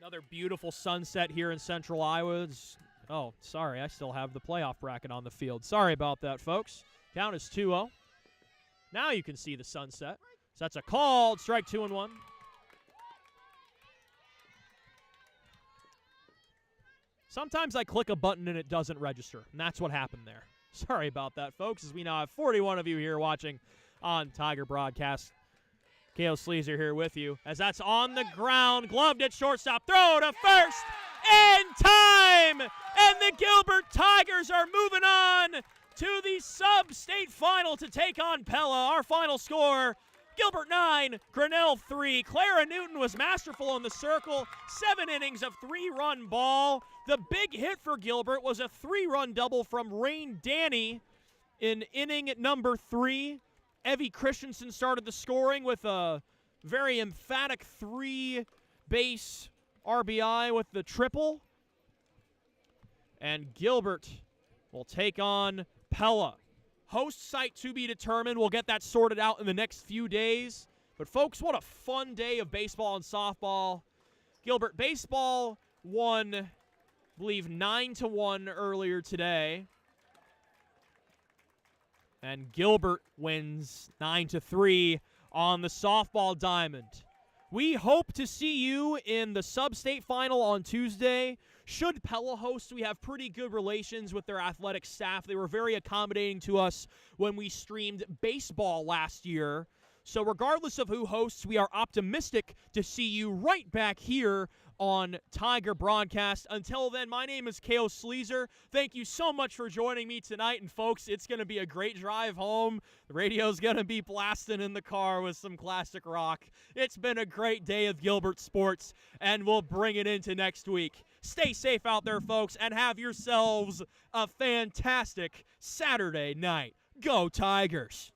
Another beautiful sunset here in Central Iowa. Oh, sorry, I still have the playoff bracket on the field. Sorry about that, folks. Count is 2-0. Now you can see the sunset. So that's a called strike, 2-1. Sometimes I click a button and it doesn't register, and that's what happened there. Sorry about that, folks, as we now have 41 of you here watching on Tiger Broadcast. Kale Sleazer here with you, as that's on the ground, gloved at shortstop, throw to first, in time! And the Gilbert Tigers are moving on to the sub-state final to take on Pella. Our final score, Gilbert 9, Grinnell 3. Clara Newton was masterful in the circle. 7 innings of 3-run ball. The big hit for Gilbert was a 3-run double from Rain Danny in inning number 3. Evie Christensen started the scoring with a very emphatic 3-base RBI with the triple. And Gilbert will take on Pella. Host site to be determined. We'll get that sorted out in the next few days. But, folks, what a fun day of baseball and softball. Gilbert baseball won I believe 9-1 earlier today. And Gilbert wins 9-3 on the softball diamond. We hope to see you in the sub-state final on Tuesday. Should Pella host, we have pretty good relations with their athletic staff. They were very accommodating to us when we streamed baseball last year. So regardless of who hosts, we are optimistic to see you right back here on Tiger Broadcast. Until then, my name is Kale Sleazer. Thank you so much for joining me tonight. And folks, it's going to be a great drive home. The radio's going to be blasting in the car with some classic rock. It's been a great day of Gilbert sports, and we'll bring it into next week. Stay safe out there, folks, and have yourselves a fantastic Saturday night. Go Tigers!